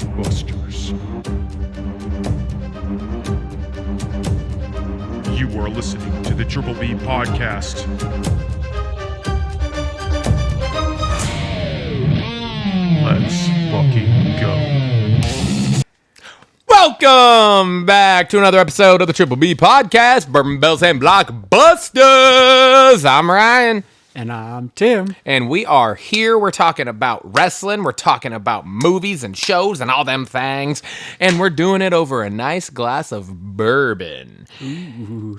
Blockbusters. You are listening to the Triple B Podcast. Let's fucking go. Welcome back to another episode of the Triple B Podcast, Bourbon Bells and Blockbusters. I'm Ryan. And I'm Tim. And we are here. We're talking about wrestling. We're talking about movies and shows and all them things. And we're doing it over a nice glass of bourbon. Ooh.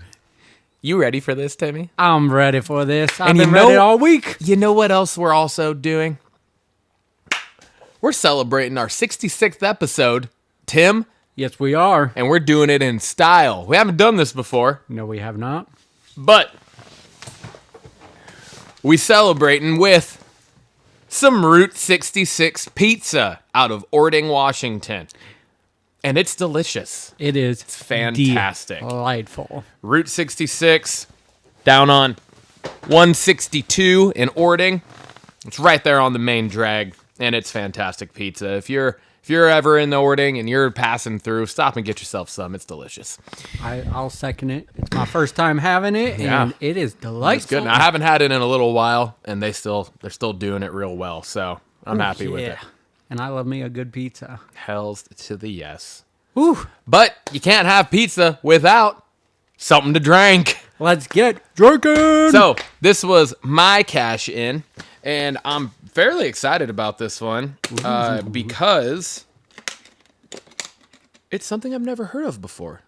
You ready for this, Timmy? I'm ready for this. I've been ready all week. You know what else we're also doing? We're celebrating our 66th episode, Tim. Yes, we are. And we're doing it in style. We haven't done this before. No, we have not. But we celebrating with some Route 66 pizza out of Ording, Washington. And it's delicious. It is. It's fantastic. Delightful. Route 66 down on 162 in Ording. It's right there on the main drag, and it's fantastic pizza. If you're ever in the Ording and you're passing through, stop and get yourself some. It's delicious. I'll second it. It's my first time having it, and it is delightful. It's good. Now, I haven't had it in a little while, and they're still doing it real well. So I'm happy with it. And I love me a good pizza. Hells to the yes. Woo. But you can't have pizza without something to drink. Let's get drinking. So this was my cash in, and I'm fairly excited about this one because it's something I've never heard of before.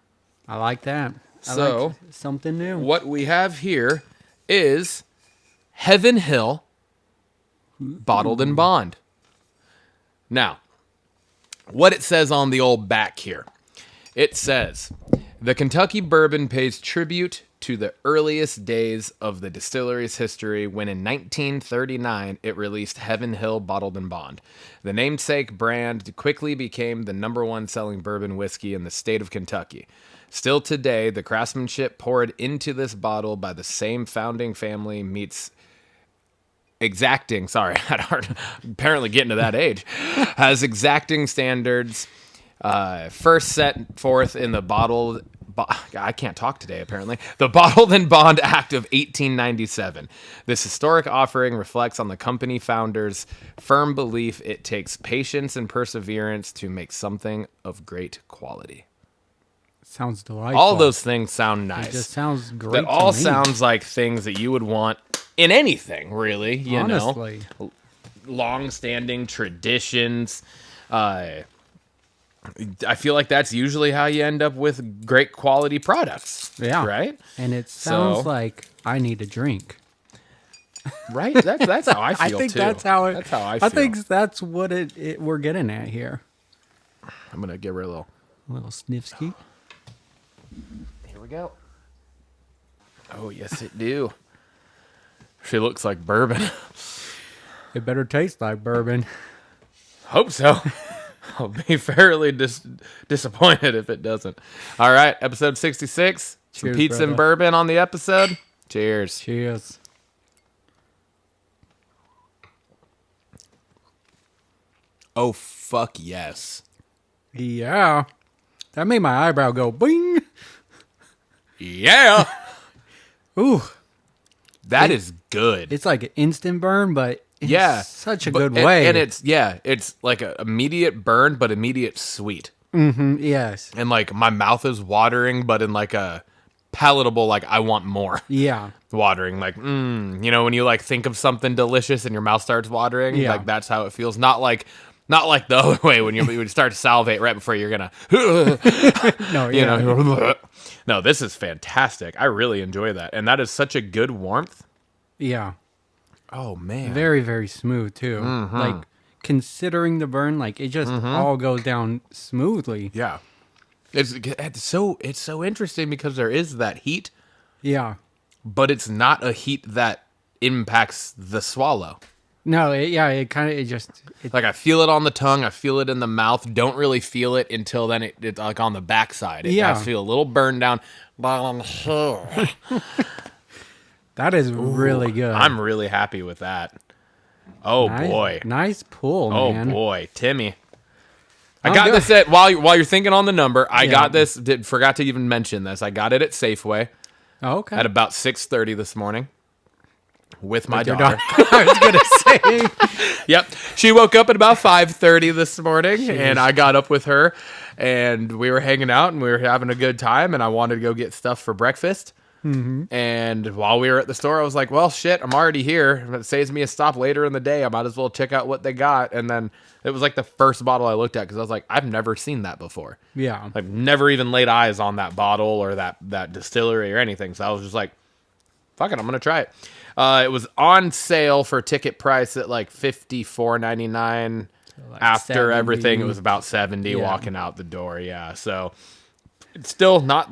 I like that. So like something new. What we have here is Heaven Hill Bottled in Bond. Now, what it says on the old back here, it says, the Kentucky bourbon pays tribute to the earliest days of the distillery's history when in 1939 it released Heaven Hill Bottled in Bond. The namesake brand quickly became the #1 selling bourbon whiskey in the state of Kentucky. Still today, the craftsmanship poured into this bottle by the same founding family meets apparently getting to that age, has exacting standards, first set forth in the I can't talk today, apparently. The Bottled in Bond Act of 1897. This historic offering reflects on the company founders' firm belief it takes patience and perseverance to make something of great quality. Sounds delightful. All those things sound nice. It just sounds great. That all to me. sounds like things that you would want in anything, really. You Honestly. know, long-standing traditions. I feel like that's usually how you end up with great quality products. Yeah. Right? And it sounds like I need a drink. Right? That's how I feel, I think too. that's how I feel. I think that's what we're getting at here. I'm going to give her a little Snifsky. Here we go. Oh, yes, it do. She looks like bourbon. It better taste like bourbon. Hope so. I'll be fairly disappointed if it doesn't. All right, episode 66. Some Cheers, pizza brother. and bourbon on the episode. Cheers. Cheers. Oh, fuck yes. Yeah. That made my eyebrow go bing. Yeah. Ooh. That is good. It's like an instant burn, but in such a good way. And it's like an immediate burn, but immediate sweet. Mm-hmm, yes. And like my mouth is watering, but in like a palatable, like I want more. Yeah. Watering, like, you know, when you like think of something delicious and your mouth starts watering, like that's how it feels. Not like the other way when you would start to salivate right before you're gonna, No, you know. No, this is fantastic. I really enjoy that, and that is such a good warmth. Yeah. Oh man, Very, very smooth too. Mm-hmm. Like considering the burn, like it just all goes down smoothly. yeah. It's so interesting because there is that heat, Yeah. but it's not a heat that impacts the swallow. No, it kind of Like I feel it on the tongue, I feel it in the mouth. Don't really feel it until then. It's like on the backside. It does feel a little burned down. that is really good. I'm really happy with that. Oh boy, nice pull, oh man. boy, Timmy. I got this at while you're thinking on the number. I got this. Forgot to even mention this. I got it at Safeway. Oh, okay. At about 6:30 this morning with my daughter. I was gonna say. Yep. She woke up at about 5:30 this morning, and I got up with her, and we were hanging out, and we were having a good time, and I wanted to go get stuff for breakfast. Mm-hmm. And while we were at the store, I was like, well, shit, I'm already here. If it saves me a stop later in the day, I might as well check out what they got. And then it was like the first bottle I looked at because I was like, I've never seen that before. Yeah. I've never even laid eyes on that bottle or that distillery or anything. So I was just like, fuck it, I'm going to try it. It was on sale for ticket price at like $54.99. Like after 70. Everything, it was about 70 walking out the door. Yeah. So it's still not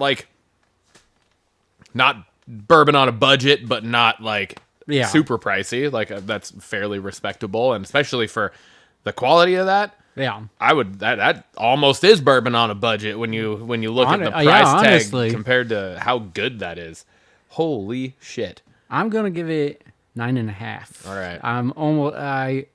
bourbon on a budget, but not like super pricey. Like that's fairly respectable, and especially for the quality of that. Yeah, I would that almost is bourbon on a budget when you look at the price tag compared to how good that is. Holy shit! I'm gonna give it 9.5. All right,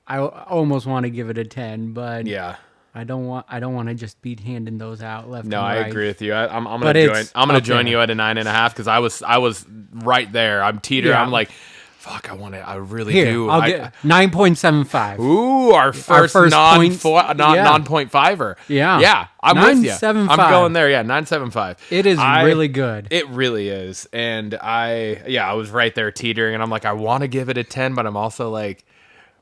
I almost want to give it a 10, but yeah. I don't want to just be handing those out left. No, and right. I agree with you. I'm gonna join you at a 9.5 because I was right there. I'm teetering. Yeah. I'm like, fuck. I really do. I'll get 9.75. Ooh, our first non-.5er. Yeah. I'm with you. I'm going there. Yeah, 9.75. It is really good. It really is, and I was right there teetering, and I'm like, I want to give it a 10, but I'm also like,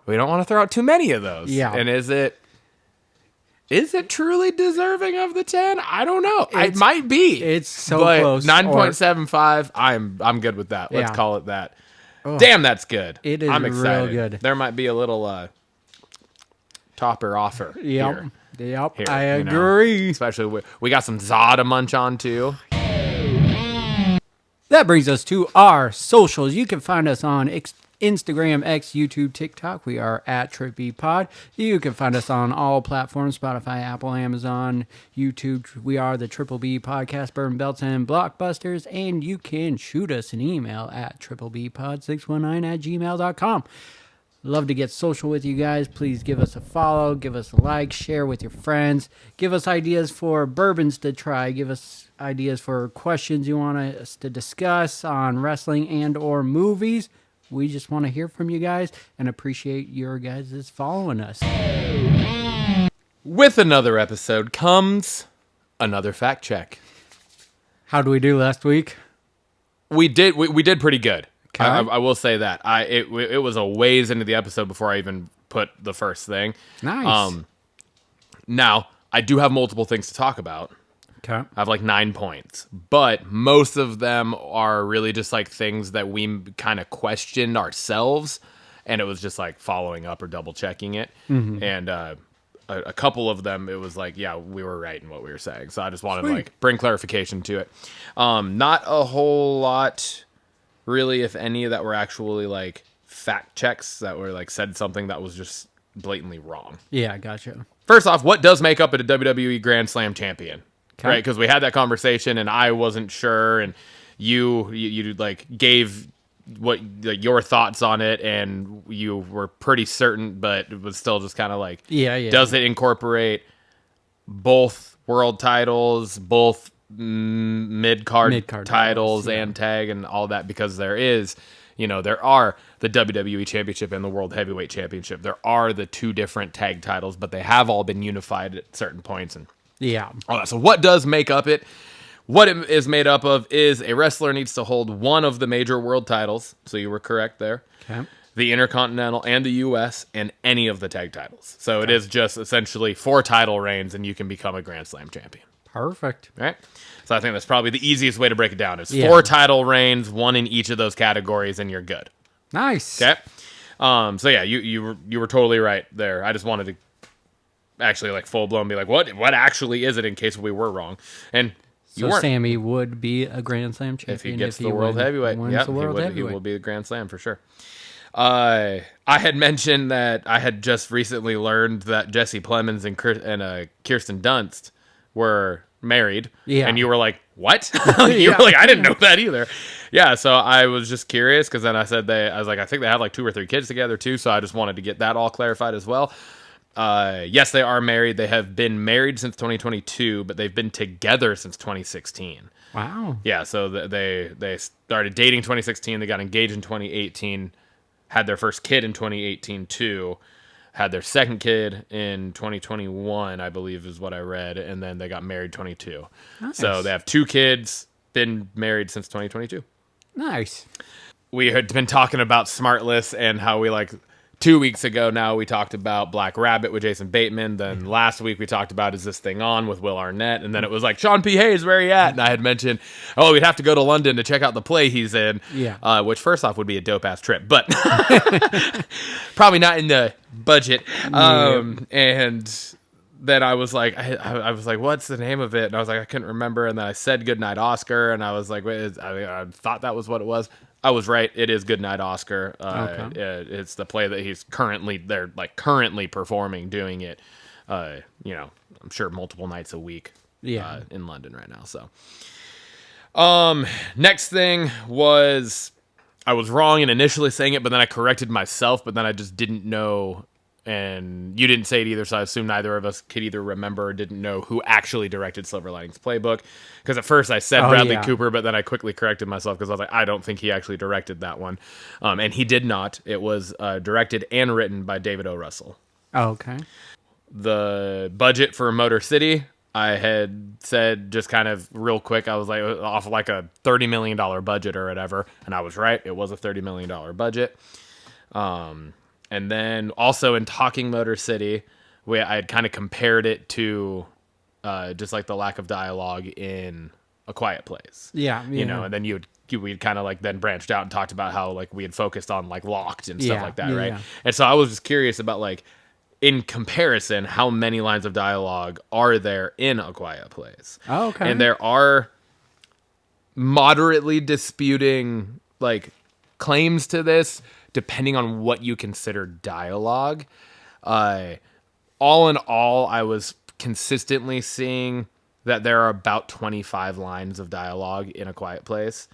we don't want to throw out too many of those. Yeah, and Is it truly deserving of the 10? I don't know. It might be. It's so close. 9.75. I'm good with that. Let's call it that. Oh, damn, that's good. It is. I'm excited. Real good. There might be a little topper offer. Yep. Here. Yep. Here, I agree. Especially we got some za to munch on too. That brings us to our socials. You can find us on Instagram, X, YouTube, TikTok. We are at TripBPod. You can find us on all platforms: Spotify, Apple, Amazon, YouTube. We are the Triple B Podcast, Bourbon Belts, and Blockbusters. And you can shoot us an email at triplebpod619@gmail.com. Love to get social with you guys. Please give us a follow, give us a like, share with your friends. Give us ideas for bourbons to try. Give us ideas for questions you want us to discuss on wrestling and or movies. We just want to hear from you guys and appreciate your guys' following us. With another episode comes another fact check. How did we do last week? We did pretty good. Okay. I will say that. It was a ways into the episode before I even put the first thing. Nice. Now, I do have multiple things to talk about. Okay. I have like 9 points, but most of them are really just like things that we kind of questioned ourselves, and it was just like following up or double checking it. Mm-hmm. And a couple of them, it was like, yeah, we were right in what we were saying. So I just wanted to like bring clarification to it. Not a whole lot, really, if any, that were actually like fact checks that were like said something that was just blatantly wrong. Yeah, I gotcha. First off, what does make up a WWE Grand Slam champion? Okay. Right, because we had that conversation and I wasn't sure, and you like gave what like, your thoughts on it, and you were pretty certain, but it was still just kind of like, yeah. Does it incorporate both world titles, both mid-card titles, and tag and all that? Because there are the WWE Championship and the World Heavyweight Championship. There are the two different tag titles, but they have all been unified at certain points. And yeah. all that. So what does make up it? What it is made up of is a wrestler needs to hold one of the major world titles. So you were correct there. Okay. The Intercontinental and the U.S. and any of the tag titles. So it is just essentially 4 title reigns and you can become a Grand Slam champion. Perfect. All right. So I think that's probably the easiest way to break it down. Is 4 title reigns, 1 in each of those categories, and you're good. Nice. Okay. So yeah, you were totally right there. I just wanted to actually like full blown be like, what actually is it, in case we were wrong. And you weren't. Sammy would be a Grand Slam champion if he gets the world heavyweight. Yeah, he will be the Grand Slam for sure. I had mentioned that I had just recently learned that Jesse Plemons and Kirsten Dunst were married. Yeah. And you were like, what? You were like, I didn't know that either. Yeah, so I was just curious, because then I said I was like, I think they have like 2 or 3 kids together too, so I just wanted to get that all clarified as well. Yes, they are married. They have been married since 2022, but they've been together since 2016. Wow. Yeah, so they started dating 2016. They got engaged in 2018. Had their first kid in 2018 too. Had their second kid in 2021, I believe is what I read, and then they got married 22. Nice. So they have 2 kids. Been married since 2022. Nice. We had been talking about Smartless and how we 2 weeks ago now we talked about Black Rabbit with Jason Bateman. Then last week we talked about Is This Thing On with Will Arnett. And then it was like, Sean P. Hayes, where are you at? And I had mentioned, we'd have to go to London to check out the play he's in. Yeah. Which first off would be a dope-ass trip, but probably not in the budget. And then I was like, I was like, what's the name of it? And I was like, I couldn't remember. And then I said Goodnight Oscar. And I was like, wait, I thought that was what it was. I was right. It is Goodnight Oscar. Okay. It's the play that they're currently performing, doing it, I'm sure multiple nights a week in London right now. So, next thing was, I was wrong in initially saying it, but then I corrected myself, but then I just didn't know. And you didn't say it either, so I assume neither of us could either remember or didn't know who actually directed Silver Linings Playbook. Because at first I said Bradley Cooper, but then I quickly corrected myself because I was like, I don't think he actually directed that one. And he did not. It was directed and written by David O. Russell. Oh, okay. The budget for Motor City, I had said just kind of real quick, I was like, off like a $30 million budget or whatever. And I was right. It was a $30 million budget. And then also in Talking Motor City, I had kind of compared it to just like the lack of dialogue in A Quiet Place. Yeah. And then we'd kind of then branched out and talked about how we had focused on Locked and stuff like that, right? Yeah. And so I was just curious about in comparison, how many lines of dialogue are there in A Quiet Place? Oh, okay. And there are moderately disputing claims to this, depending on what you consider dialogue. All in all, I was consistently seeing that there are about 25 lines of dialogue in A Quiet Place.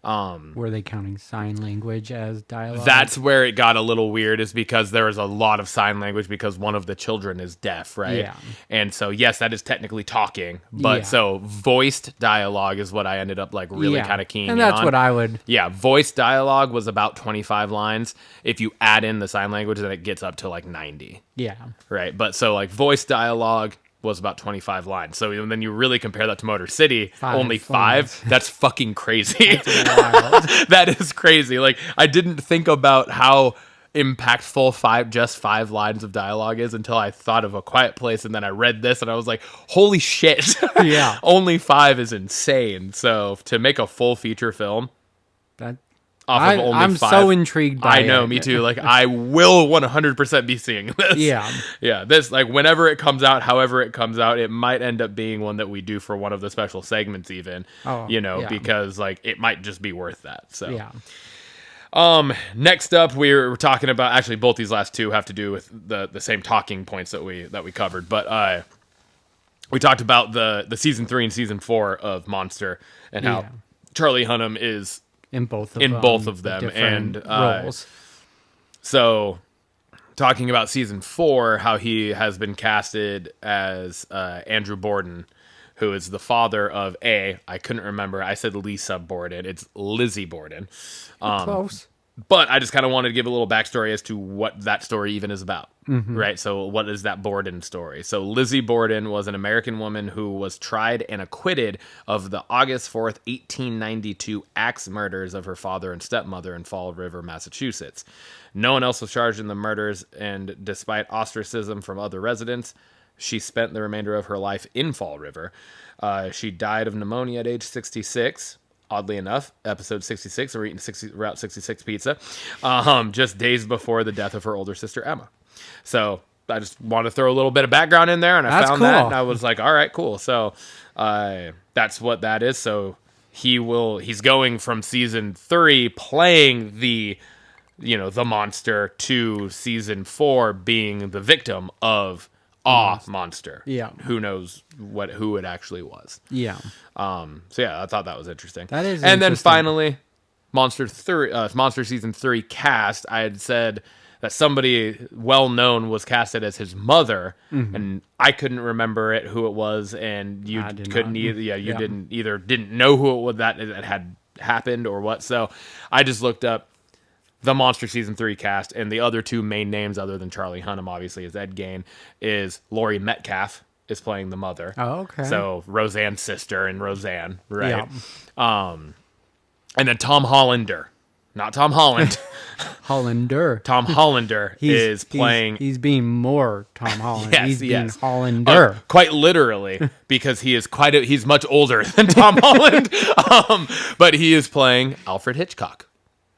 Were they counting sign language as dialogue? That's where it got a little weird, is because there was a lot of sign language because one of the children is deaf, right? Yeah. And so, yes, that is technically talking, but so voiced dialogue is what I ended up really kind of keying in on. And that's what I would... Yeah, voiced dialogue was about 25 lines. If you add in the sign language, then it gets up to 90. Yeah. Right, but so voice dialogue was about 25 lines. So then you really compare that to Motor City, only 5. That's fucking crazy. That's wild. That is crazy. I didn't think about how impactful just 5 lines of dialogue is until I thought of A Quiet Place, and then I read this and I was like, holy shit. Yeah. Only 5 is insane. So to make a full feature film off of only 5. I'm so intrigued by it. I know, me too. I will 100% be seeing this. Yeah. Yeah, this, whenever it comes out, however it comes out, it might end up being one that we do for one of the special segments even, because, it might just be worth that, so. Yeah. Next up, we were talking about, actually, both these last two have to do with the same talking points that we covered, but we talked about the season 3 and season 4 of Monster, and how Charlie Hunnam is in both of them, and roles. So talking about season 4, how he has been casted as Andrew Borden, who is the father of I couldn't remember, I said Lisa Borden, it's Lizzie Borden. Close. But I just kind of wanted to give a little backstory as to what that story even is about, right? So what is that Borden story? So Lizzie Borden was an American woman who was tried and acquitted of the August 4th, 1892 axe murders of her father and stepmother in Fall River, Massachusetts. No one else was charged in the murders, and despite ostracism from other residents, she spent the remainder of her life in Fall River. She died of pneumonia at age 66. Oddly enough, episode 66, we're eating Route 66 pizza, just days before the death of her older sister, Emma. So I just want to throw a little bit of background in there, and I found that, and I was like, all right, cool. So that's what that is. So he's going from season 3 playing the monster to season 4 being the victim of monster. Yeah. Who knows who it actually was. Yeah. So yeah, I thought that was interesting. That is And then finally, Monster season 3 cast, I had said that somebody well known was casted as his mother, and I couldn't remember who it was, and you I did couldn't not. either. Yeah, you Yeah. didn't know who it was that had happened or what. So I just looked up the Monster Season 3 cast, and the other two main names other than Charlie Hunnam, obviously, is Ed Gain, is Laurie Metcalf is playing the mother. Oh, okay. So Roseanne's sister and Roseanne, right? Yeah. And then Tom Hollander, not Tom Holland. Hollander. Tom Hollander is playing. He's being more Tom Holland. Yes, he's being yes. Hollander. Quite literally, because he is he's much older than Tom Holland. But he is playing Alfred Hitchcock,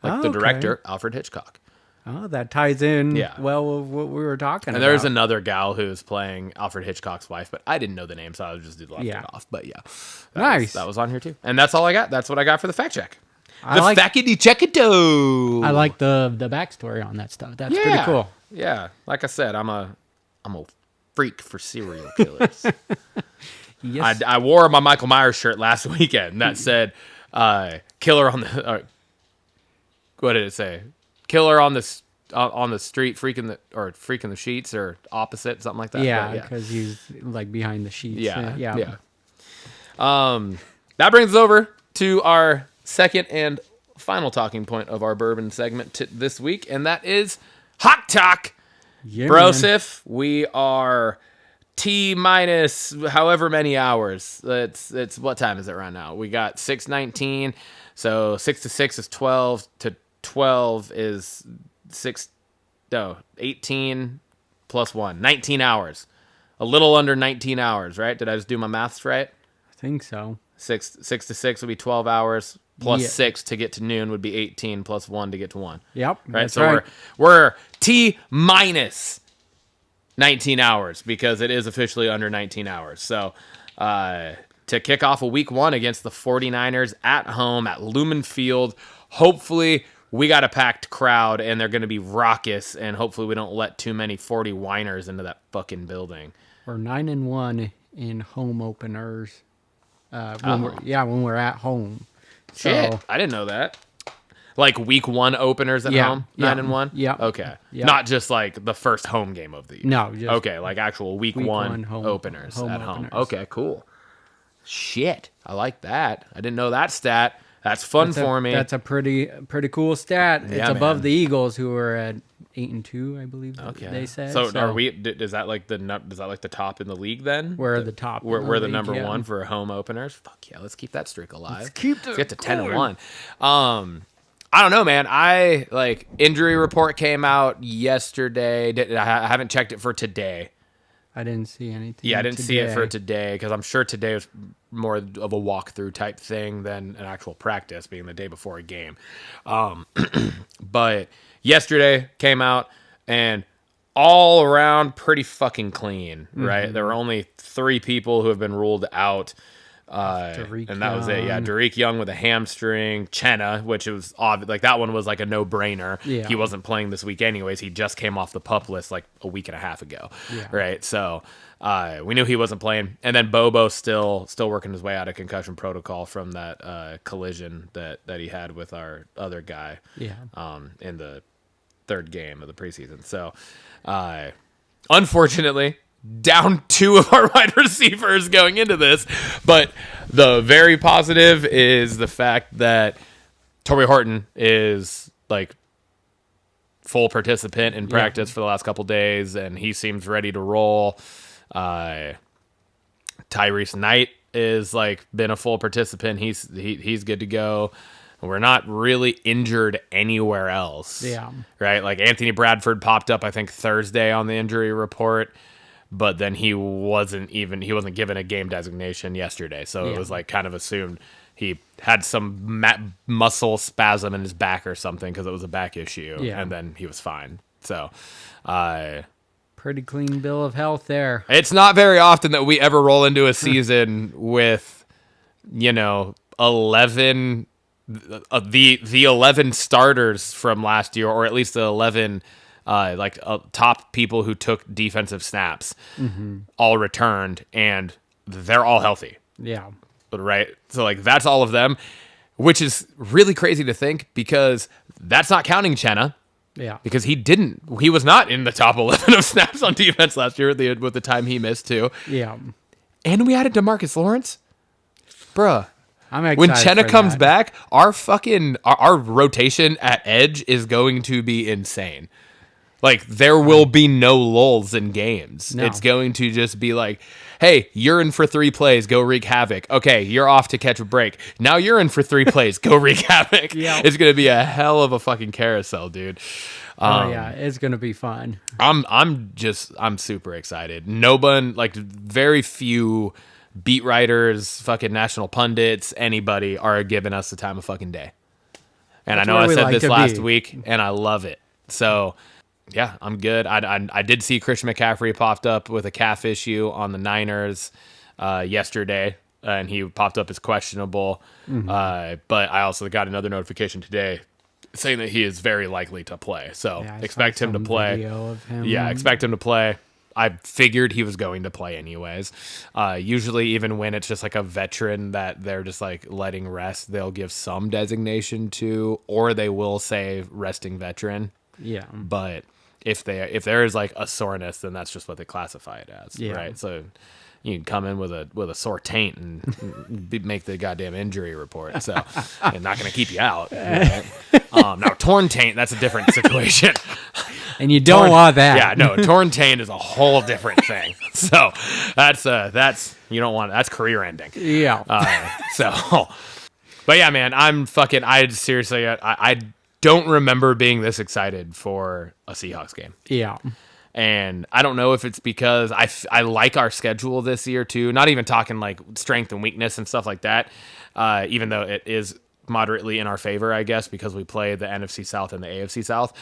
like the Okay. director, Alfred Hitchcock. Oh, that ties in Yeah. well with what we were talking And about. there's another gal who's playing Alfred Hitchcock's wife, but I didn't know the name, so I just left Yeah. it off. But yeah, Nice. that was on here too. And that's all I got. That's what I got for the fact check. I The like- fackety checkito. I like the backstory on that stuff. That's pretty cool. Yeah, like I said, I'm a freak for serial killers. Yes. I wore my Michael Myers shirt last weekend that said "Killer on the." What did it say? Killer on the street, freaking the sheets, or opposite, something like that. yeah, But because he's like behind the sheets. yeah. That brings us over to our second and final talking point of our bourbon segment this week, and that is hot talk. Yeah, Bro, man. Sif, we are T minus however many hours. It's what time is it right now? We got 6:19, so 6 to 6 is 12 to 12 is 18 plus 1, 19 hours. A little under 19 hours, right? Did I just do my maths right? I think so. 6 to 6 would be 12 hours plus Yeah. 6 to get to noon would be 18 plus 1 to get to 1. Yep. Right? That's So right. we're T minus 19 hours because it is officially under 19 hours. So to kick off a week 1 against the 49ers at home at Lumen Field, hopefully we got a packed crowd and they're going to be raucous, and hopefully we don't let too many 40 whiners into that fucking building. We're 9-1 in home openers. When we're at home. Shit, So, I didn't know that. Like week 1 openers at Yeah, home, yeah, 9-1. yeah, Okay. yeah. Not just like the first home game of the year. No, just okay, like actual week week 1 one home openers at home. openers. Okay, cool. Shit, I like that. I didn't know that stat. That's fun for me. That's a pretty cool stat. Yeah, It's above man. the Eagles, who are at 8-2, I believe. Okay. They said. So are we? Is that like the top in the league then? We're the top in We're, the we're the league, number yeah. 1 for home openers. Fuck yeah, let's keep that streak alive. keep Let's get to 10-1. I don't know, man. Injury report came out yesterday. I haven't checked it for today. I didn't see anything. Yeah, I didn't see it for today. today because I'm sure today was more of a walkthrough type thing than an actual practice, being the day before a game. But yesterday came out and all around pretty fucking clean, right? There were only 3 people who have been ruled out. Derek And that was it. Yeah, Young. Derek Young with a hamstring, Cena, which was obvious. Like that one was like a no-brainer. Yeah. He wasn't playing this week anyways. He just came off the PUP list like a week and a half ago. Yeah. Right. So we knew he wasn't playing. And then Bobo still working his way out of concussion protocol from that collision that he had with our other guy. Yeah. In the 3rd game of the preseason. So unfortunately, down 2 of our wide receivers going into this. But the very positive is the fact that Torrey Horton is like full participant in practice for the last couple days, and he seems ready to roll. Tyrese Knight is like been a full participant. He's good to go. We're not really injured anywhere else. Yeah. Right? Like Anthony Bradford popped up, I think, Thursday on the injury report. But then he wasn't given a game designation yesterday. So it was like kind of assumed he had some muscle spasm in his back or something because it was a back issue. Yeah. And then he was fine. So Pretty clean bill of health there. it's not very often that we ever roll into a season with, 11, the 11 starters from last year, or at least the 11 top people who took defensive snaps all returned, and they're all healthy, Yeah. right? So like that's all of them, which is really crazy to think because that's not counting Chenna, Yeah. Because he was not in the top 11 of snaps on defense last year with the time he missed too. Yeah. And we added DeMarcus Lawrence. Bruh. I'm excited When Chenna for comes that. back, our rotation at edge is going to be insane. Like, there will be no lulls in games. No. It's going to just be like, hey, you're in for 3 plays, go wreak havoc. Okay, you're off to catch a break. Now you're in for 3 plays, go wreak havoc. Yeah. It's going to be a hell of a fucking carousel, dude. Oh yeah, it's gonna be fun. I'm super excited. No one, like, very few beat writers, fucking national pundits, anybody are giving us the time of fucking day. And That's I know where I we said like this to last be. week, and I love it. So, yeah, I'm good. I did see Christian McCaffrey popped up with a calf issue on the Niners yesterday, and he popped up as questionable. But I also got another notification today saying that he is very likely to play. So Yeah, I expect saw him to some play. video of him. Yeah, expect him to play. I figured he was going to play anyways. Usually, even when it's just like a veteran that they're just like letting rest, they'll give some designation to, or they will say resting veteran. Yeah. But if there is like a soreness, then that's just what they classify it as, Yeah. right? So you can come in with a sore taint and make the goddamn injury report. So it's not going to keep you out. Right? Now, torn taint, that's a different situation. And you don't want that. Yeah, no, torn taint is a whole different thing. So that's you don't want that's career ending. Yeah. But yeah, man, I seriously I don't remember being this excited for a Seahawks game. Yeah. And I don't know if it's because I like our schedule this year too. Not even talking like strength and weakness and stuff like that. Even though it is moderately in our favor, I guess, because we play the NFC South and the AFC South,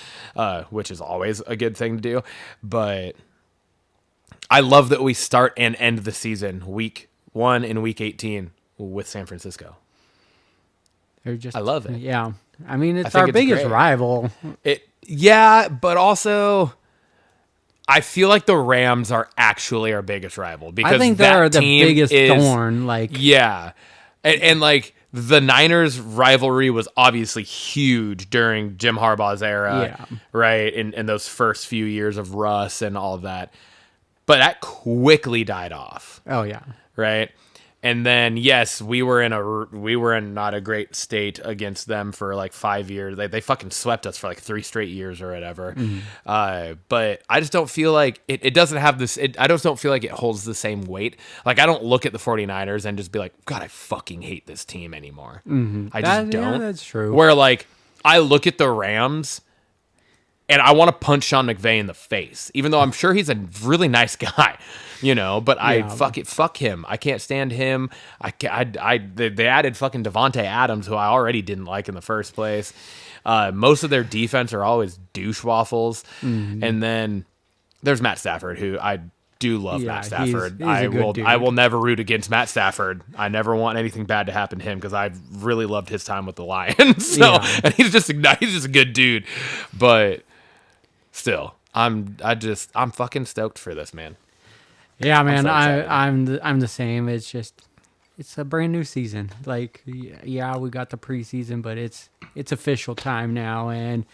which is always a good thing to do. But I love that we start and end the season week 1 and week 18 with San Francisco. They're just, I love it. Yeah. I mean, it's think our it's biggest great. rival. Yeah, but also I feel like the Rams are actually our biggest rival because I think that they're the team biggest is, thorn. Like, Yeah. And like the Niners rivalry was obviously huge during Jim Harbaugh's era, Yeah. right? In those first few years of Russ and all of that. But that quickly died off, oh yeah. right? And then yes, we were in not a great state against them for like 5 years. They fucking swept us for like 3 straight years or whatever. But I just don't feel like it doesn't have this. I just don't feel like it holds the same weight. Like I don't look at the 49ers and just be like, God, I fucking hate this team anymore. I just Yeah, don't. that's true. Where like I look at the Rams and I want to punch Sean McVay in the face, even though I'm sure he's a really nice guy, you know. But Yeah. fuck him. I can't stand him. They added fucking Devontae Adams, who I already didn't like in the first place. Most of their defense are always douche waffles, and then there's Matt Stafford, who I do love. Yeah, Matt Stafford. he's a good dude. I will never root against Matt Stafford. I never want anything bad to happen to him because I really loved his time with the Lions. So Yeah. and he's just a good dude, but. Still, I'm fucking stoked for this, man. Yeah, man, so excited. I'm the same. It's a brand new season. Like, yeah, we got the preseason, but it's official time now, and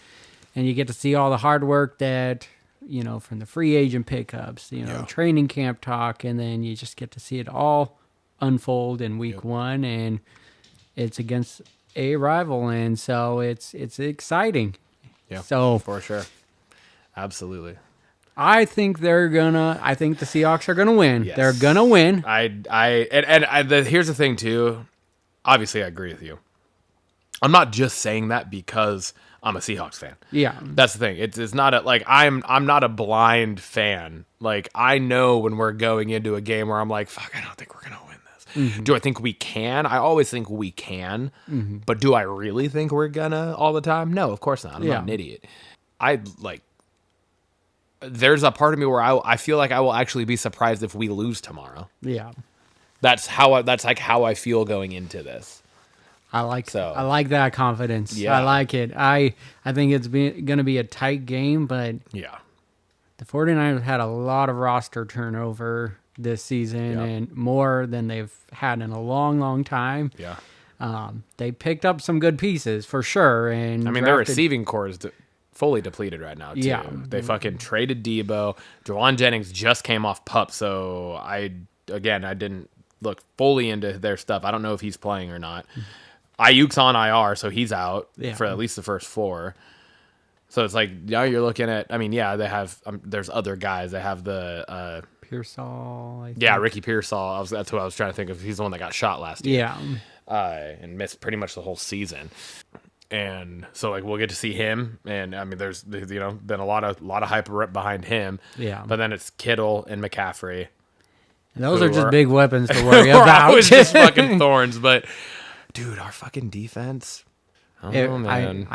you get to see all the hard work that, you know, from the free agent pickups, you know, training camp talk, and then you just get to see it all unfold in week 1, and it's against a rival, and so it's exciting. Yeah, So for sure, absolutely. I think the Seahawks are gonna win. Yes. They're gonna win. Here's the thing too. Obviously, I agree with you. I'm not just saying that because I'm a Seahawks fan. Yeah. That's the thing. It's not I'm not a blind fan. Like I know when we're going into a game where I'm like, fuck, I don't think we're gonna win this. Do I think we can? I always think we can. But do I really think we're gonna all the time? No, of course not. I'm not an idiot. There's a part of me where I feel like I will actually be surprised if we lose tomorrow. Yeah. That's how I feel going into this. I like that confidence. Yeah. I like it. I think it's going to be a tight game, but Yeah. the 49ers had a lot of roster turnover this season and more than they've had in a long, long time. Yeah. They picked up some good pieces for sure. And I mean, their receiving core is fully depleted right now, too. Yeah. They fucking traded Debo. Jawan Jennings just came off PUP, so I didn't look fully into their stuff. I don't know if he's playing or not. Ayuk's on IR, so he's out for at least the first 4. So it's like, now you're looking at, I mean, yeah, they have, there's other guys. They have the, Pearsall. I think. yeah, Ricky Pearsall. That's who I was trying to think of. He's the one that got shot last year. Yeah. And missed pretty much the whole season. And so, like, we'll get to see him. And, I mean, there's, you know, been a lot of hype behind him. Yeah. But then it's Kittle and McCaffrey. And those are just big weapons to worry We're about. always just fucking thorns. But, dude, our fucking defense. Oh, man.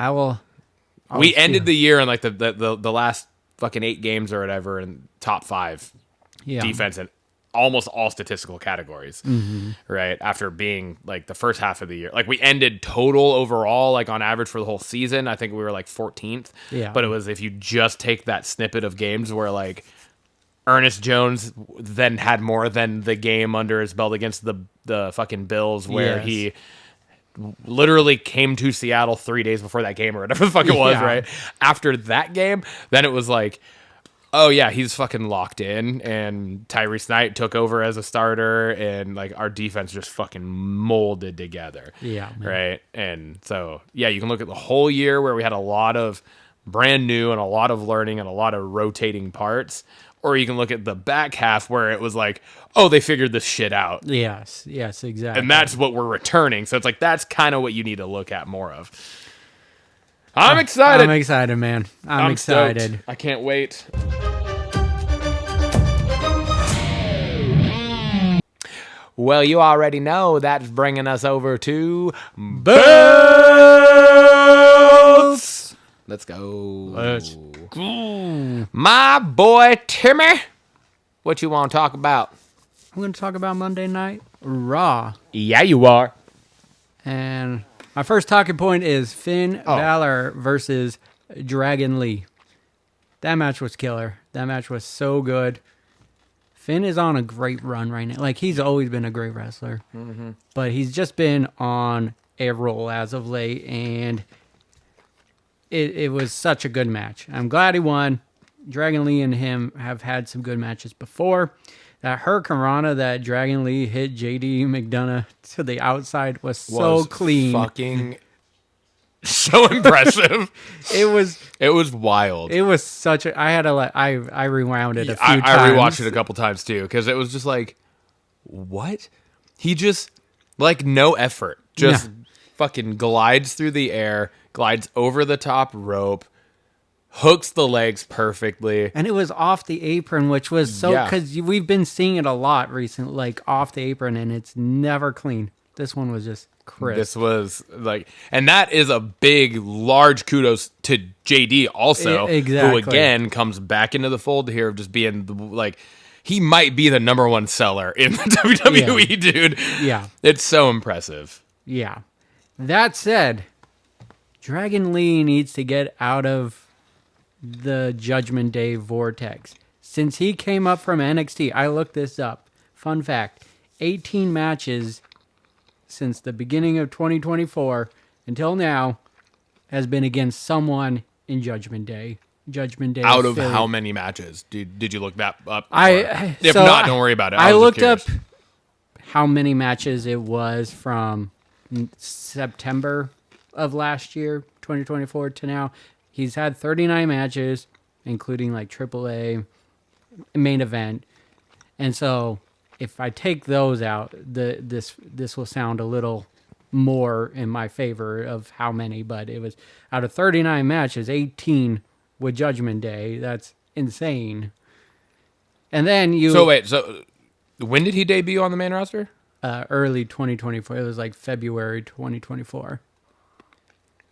We ended the year in, like, the last fucking 8 games or whatever in top 5 defense in almost all statistical categories, right? After being, like, the first half of the year. Like, we ended total overall, like, on average for the whole season. I think we were, like, 14th. Yeah. But it was if you just take that snippet of games where, like, Ernest Jones then had more than the game under his belt against the fucking Bills where he literally came to Seattle 3 days before that game or whatever the fuck it was, right? After that game, then it was like, oh yeah, he's fucking locked in, and Tyrese Knight took over as a starter, and like our defense just fucking molded together. Yeah, man. Right? And so, yeah, you can look at the whole year where we had a lot of brand new and a lot of learning and a lot of rotating parts. Or you can look at the back half where it was like, oh, they figured this shit out. Yes, exactly. And that's what we're returning. So it's like, that's kind of what you need to look at more of. I'm excited. I'm excited, man. I'm excited. Stoked. I can't wait. Well, you already know that's bringing us over to Belts. Let's go. My boy Timmy, what you want to talk about? I'm going to talk about Monday Night Raw. Yeah, you are. And my first talking point is Finn Balor versus Dragon Lee. That match was killer. That match was so good. Finn is on a great run right now. Like, he's always been a great wrestler. Mm-hmm. But he's just been on a roll as of late, and it was such a good match. I'm glad he won. Dragon Lee and him have had some good matches before. That Hurricanrana that Dragon Lee hit JD McDonough to the outside was so clean. Fucking so impressive. It was wild. It was such a. I had to I rewound it a few times. I rewatched it a couple times too because it was just like, what? He just like no effort, just fucking glides through the air, glides over the top rope, hooks the legs perfectly, and it was off the apron, which was so because we've been seeing it a lot recently, like off the apron, and it's never clean. This one was just crisp. This was like, and that is a big, large kudos to JD also, who again comes back into the fold here of just being like, he might be the number one seller in the WWE, dude. Yeah. It's so impressive. Yeah. That said, Dragon Lee needs to get out of the Judgment Day vortex. Since he came up from NXT, I looked this up. Fun fact, 18 matches since the beginning of 2024 until now has been against someone in Judgment Day. Judgment Day. Out of how many matches? Did you look that up? If not, don't worry about it. I looked up how many matches it was from September of last year, 2024 to now. He's had 39 matches, including like AAA main event. And so if I take those out, this will sound a little more in my favor of how many, but it was out of 39 matches, 18 with Judgment Day. That's insane. And then So when did he debut on the main roster? Early 2024. It was like February 2024.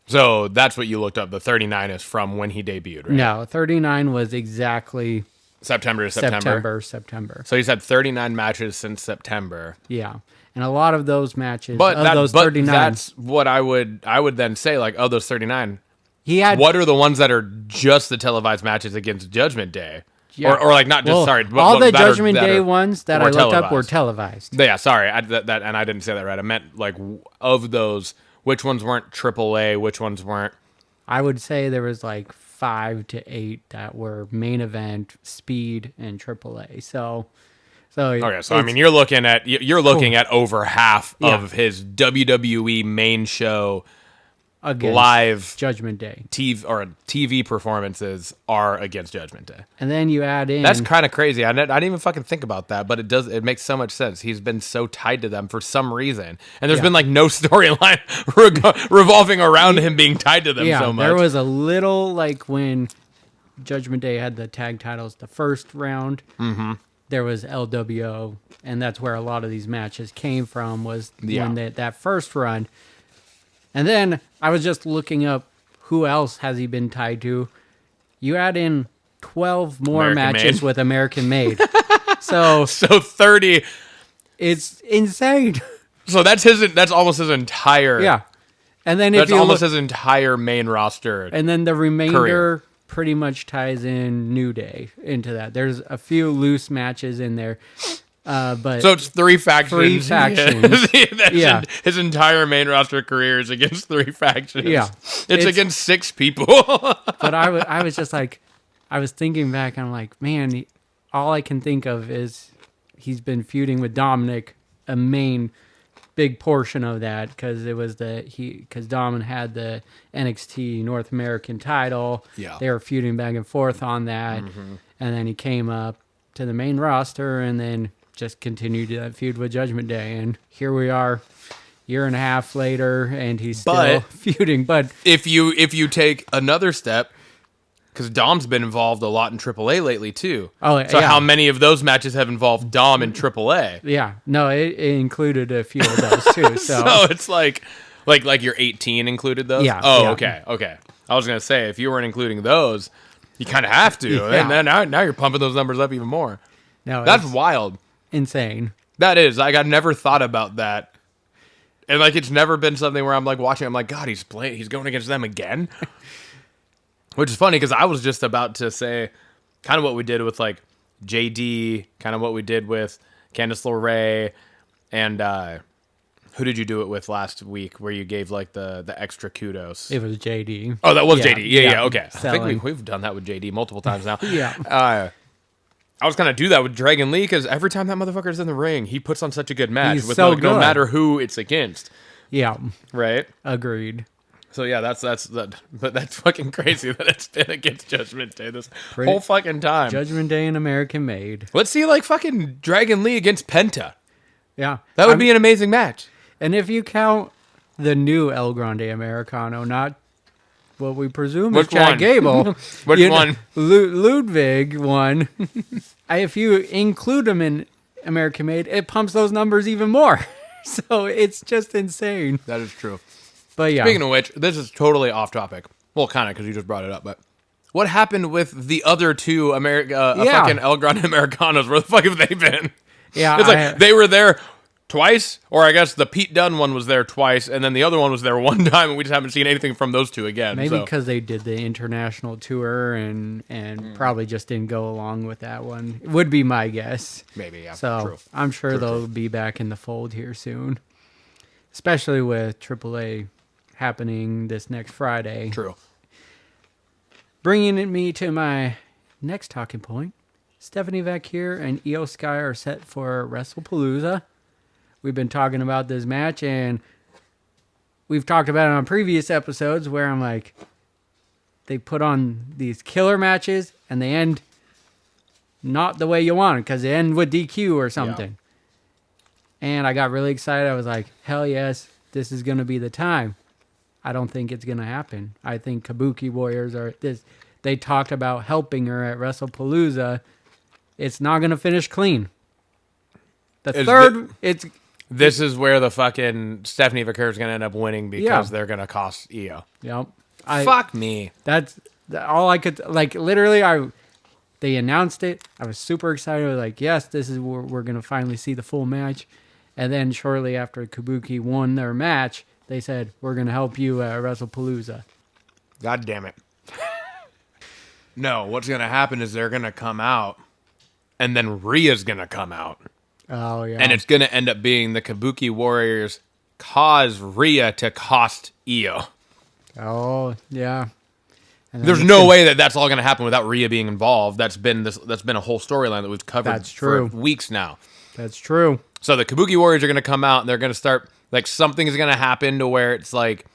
So that's what you looked up. The 39 is from when he debuted, right? No, 39 was exactly September to September. September. So he's had 39 matches since September. Yeah. And a lot of those matches, those 39. That's what I would then say, like, those 39. He had. What are the ones that are just the televised matches against Judgment Day? Yeah. Or like not just, sorry. All the Judgment Day ones that I looked up were televised. Yeah, sorry. And I didn't say that right. I meant, like, of those, which ones weren't AAA, which ones weren't I would say there was like 5 to 8 that were main event, Speed, and AAA. So Okay, so I mean, you're looking at over half of his WWE main show against live Judgment Day TV performances are against Judgment Day. and then you add in That's kind of crazy. I didn't even fucking think about that, but it makes so much sense. He's been so tied to them for some reason, and there's been like no storyline revolving around him being tied to them so much. There was a little like when Judgment Day had the tag titles the first round. Mm-hmm. There was LWO, and that's where a lot of these matches came from. Was when that first run. And then I was just looking up who else has he been tied to. You add in 12 more American matches Made. with American Made. so 30. it's insane. So that's almost his entire. Yeah. And then That's almost his entire main roster. and then the remainder career. pretty much ties in New Day into that. There's a few loose matches in there. But So it's 3 factions. 3 factions. Yeah. His entire main roster career is against 3 factions. Yeah. It's against 6 people. But I was just like, I was thinking back, and I'm like, man, all I can think of is he's been feuding with Dominic, a main big portion of that, because it was because Dominic had the NXT North American title. Yeah. They were feuding back and forth on that, and then he came up to the main roster, and then just continued that feud with Judgment Day, and here we are. Year and a half later, and he's still feuding. But if you take another step, because Dom's been involved a lot in AAA lately too. Oh, so yeah. how many of those matches have involved Dom in AAA? yeah, no, it included a few of those too. So, So it's like your 18 included those. Yeah, Oh, yeah. okay. I was gonna say if you weren't including those, you kind of have to, Yeah. and then now you're pumping those numbers up even more. no, That's it's wild. insane. That is like I never thought about that, and like it's never been something where I'm like watching. I'm like, God, he's going against them again. Which is funny because I was just about to say kind of what we did with like JD, kind of what we did with Candice LeRae, and who did you do it with last week where you gave like the extra kudos? It was JD. Oh, that was Yeah, JD. Yeah, yeah, okay. I selling. think we've done that with JD multiple times now. Yeah. I was gonna do that with Dragon Lee because every time that motherfucker's in the ring, he puts on such a good match He's with so no good. matter who it's against, Yeah, right? agreed. So yeah, that's that. But that's fucking crazy that it's been against Judgment Day this Pretty- whole fucking time. Judgment Day and American Made. Let's see like fucking Dragon Lee against Penta. Yeah, That would be an amazing match. And if you count the new El Grande Americano, not what we presume Which is Chad one? Gable. Which one? Ludwig one. If you include him in American Made, it pumps those numbers even more. So it's just insane. That is true. But yeah, Speaking of which, this is totally off topic. Well, kind of because you just brought it up. But what happened with the other 2 fucking El Grande Americanos? Where the fuck have they been? yeah, It's like they were there twice, or I guess the Pete Dunne one was there twice, and then the other one was there one time, and we just haven't seen anything from those 2 again. maybe so. because they did the international tour and probably just didn't go along with that one. Would be my guess. Maybe, yeah. So True. I'm sure they'll be back in the fold here soon, especially with AAA happening this next Friday. True. Bringing me to my next talking point, Stephanie Vacquier and Io Sky are set for WrestlePalooza. We've been talking about this match, and we've talked about it on previous episodes where I'm like, they put on these killer matches, and they end not the way you want, because they end with DQ or something. And I got really excited. I was like, hell yes, this is going to be the time. I don't think it's going to happen. I think Kabuki Warriors are this. They talked about helping her at WrestlePalooza. It's not going to finish clean. This is where the fucking Stephanie Vacquier is going to end up winning because they're going to cost Io. Yep. Fuck me. That's all I could, like, literally, they announced it. I was super excited. I was like, yes, this is where we're going to finally see the full match. And then shortly after Kabuki won their match, they said, we're going to help you at WrestlePalooza. God damn it. No, what's going to happen is they're going to come out, and then Rhea's going to come out. Oh, yeah. And it's going to end up being the Kabuki Warriors cause Rhea to cost Io. Oh, yeah. And then There's it's no gonna- way that that's all going to happen without Rhea being involved. That's been a whole storyline that we've covered That's for true. weeks now. That's true. So the Kabuki Warriors are going to come out and they're going to start, like, something is going to happen to where it's like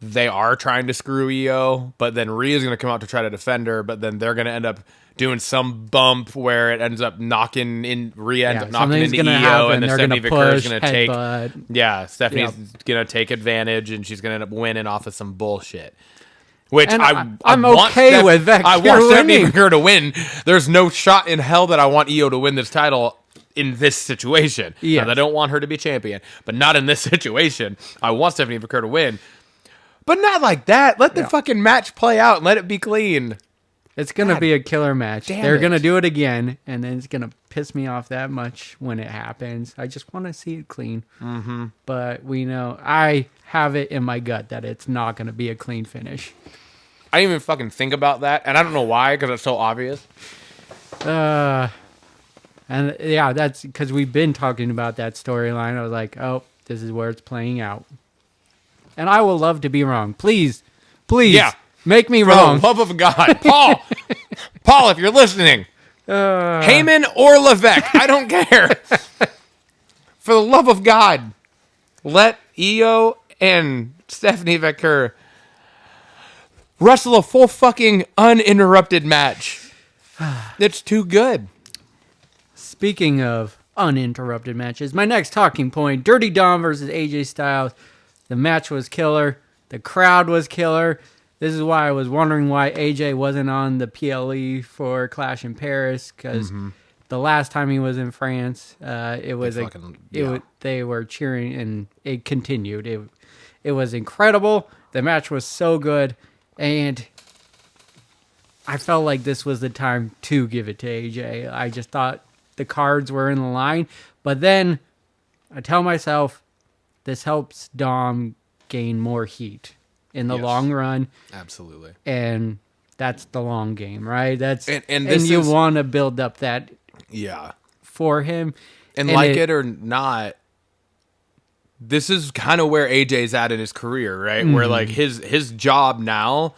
they are trying to screw Io, but then Rhea's going to come out to try to defend her, but then they're going to end up doing some bump where it ends up knocking in Rhea, ends up knocking something's into gonna Io, happen. and then They're Stephanie gonna Vicker is push, going to take. headbutt. Yeah, Stephanie's going to take advantage, and she's going to end up winning off of some bullshit. Which And I'm want okay with Vicker I want Stephanie winning. Vicker to win. There's no shot in hell that I want Io to win this title in this situation. Yes. Now, I don't want her to be champion, but not in this situation. I want Stephanie Vicker to win. But not like that. Let the fucking match play out and let it be clean. It's going to be a killer match. damn They're it. going to do it again, and then it's going to piss me off that much when it happens. I just want to see it clean. Mm-hmm. But we know, I have it in my gut that it's not going to be a clean finish. I didn't even fucking think about that, and I don't know why, because it's so obvious. And yeah, that's because we've been talking about that storyline. I was like, oh, this is where it's playing out. And I will love to be wrong. Please, Yeah. make me For wrong. the love of God. Paul, if you're listening, Heyman or Levesque, I don't care. For the love of God, let Io and Stephanie Vicker wrestle a full fucking uninterrupted match. It's too good. Speaking of uninterrupted matches, my next talking point, Dirty Dom versus AJ Styles. The match was killer. The crowd was killer. This is why I was wondering why AJ wasn't on the PLE for Clash in Paris, because the last time he was in France, it was they were cheering and it continued. It was incredible. The match was so good, and I felt like this was the time to give it to AJ. I just thought the cards were in the line, but then I tell myself this helps Dom gain more heat in the Yes. long run. Absolutely. And that's the long game, right? That's And this you is- want to build up that Yeah. for him. And like it or not, this is kind of where AJ's at in his career, right? Where like his job now,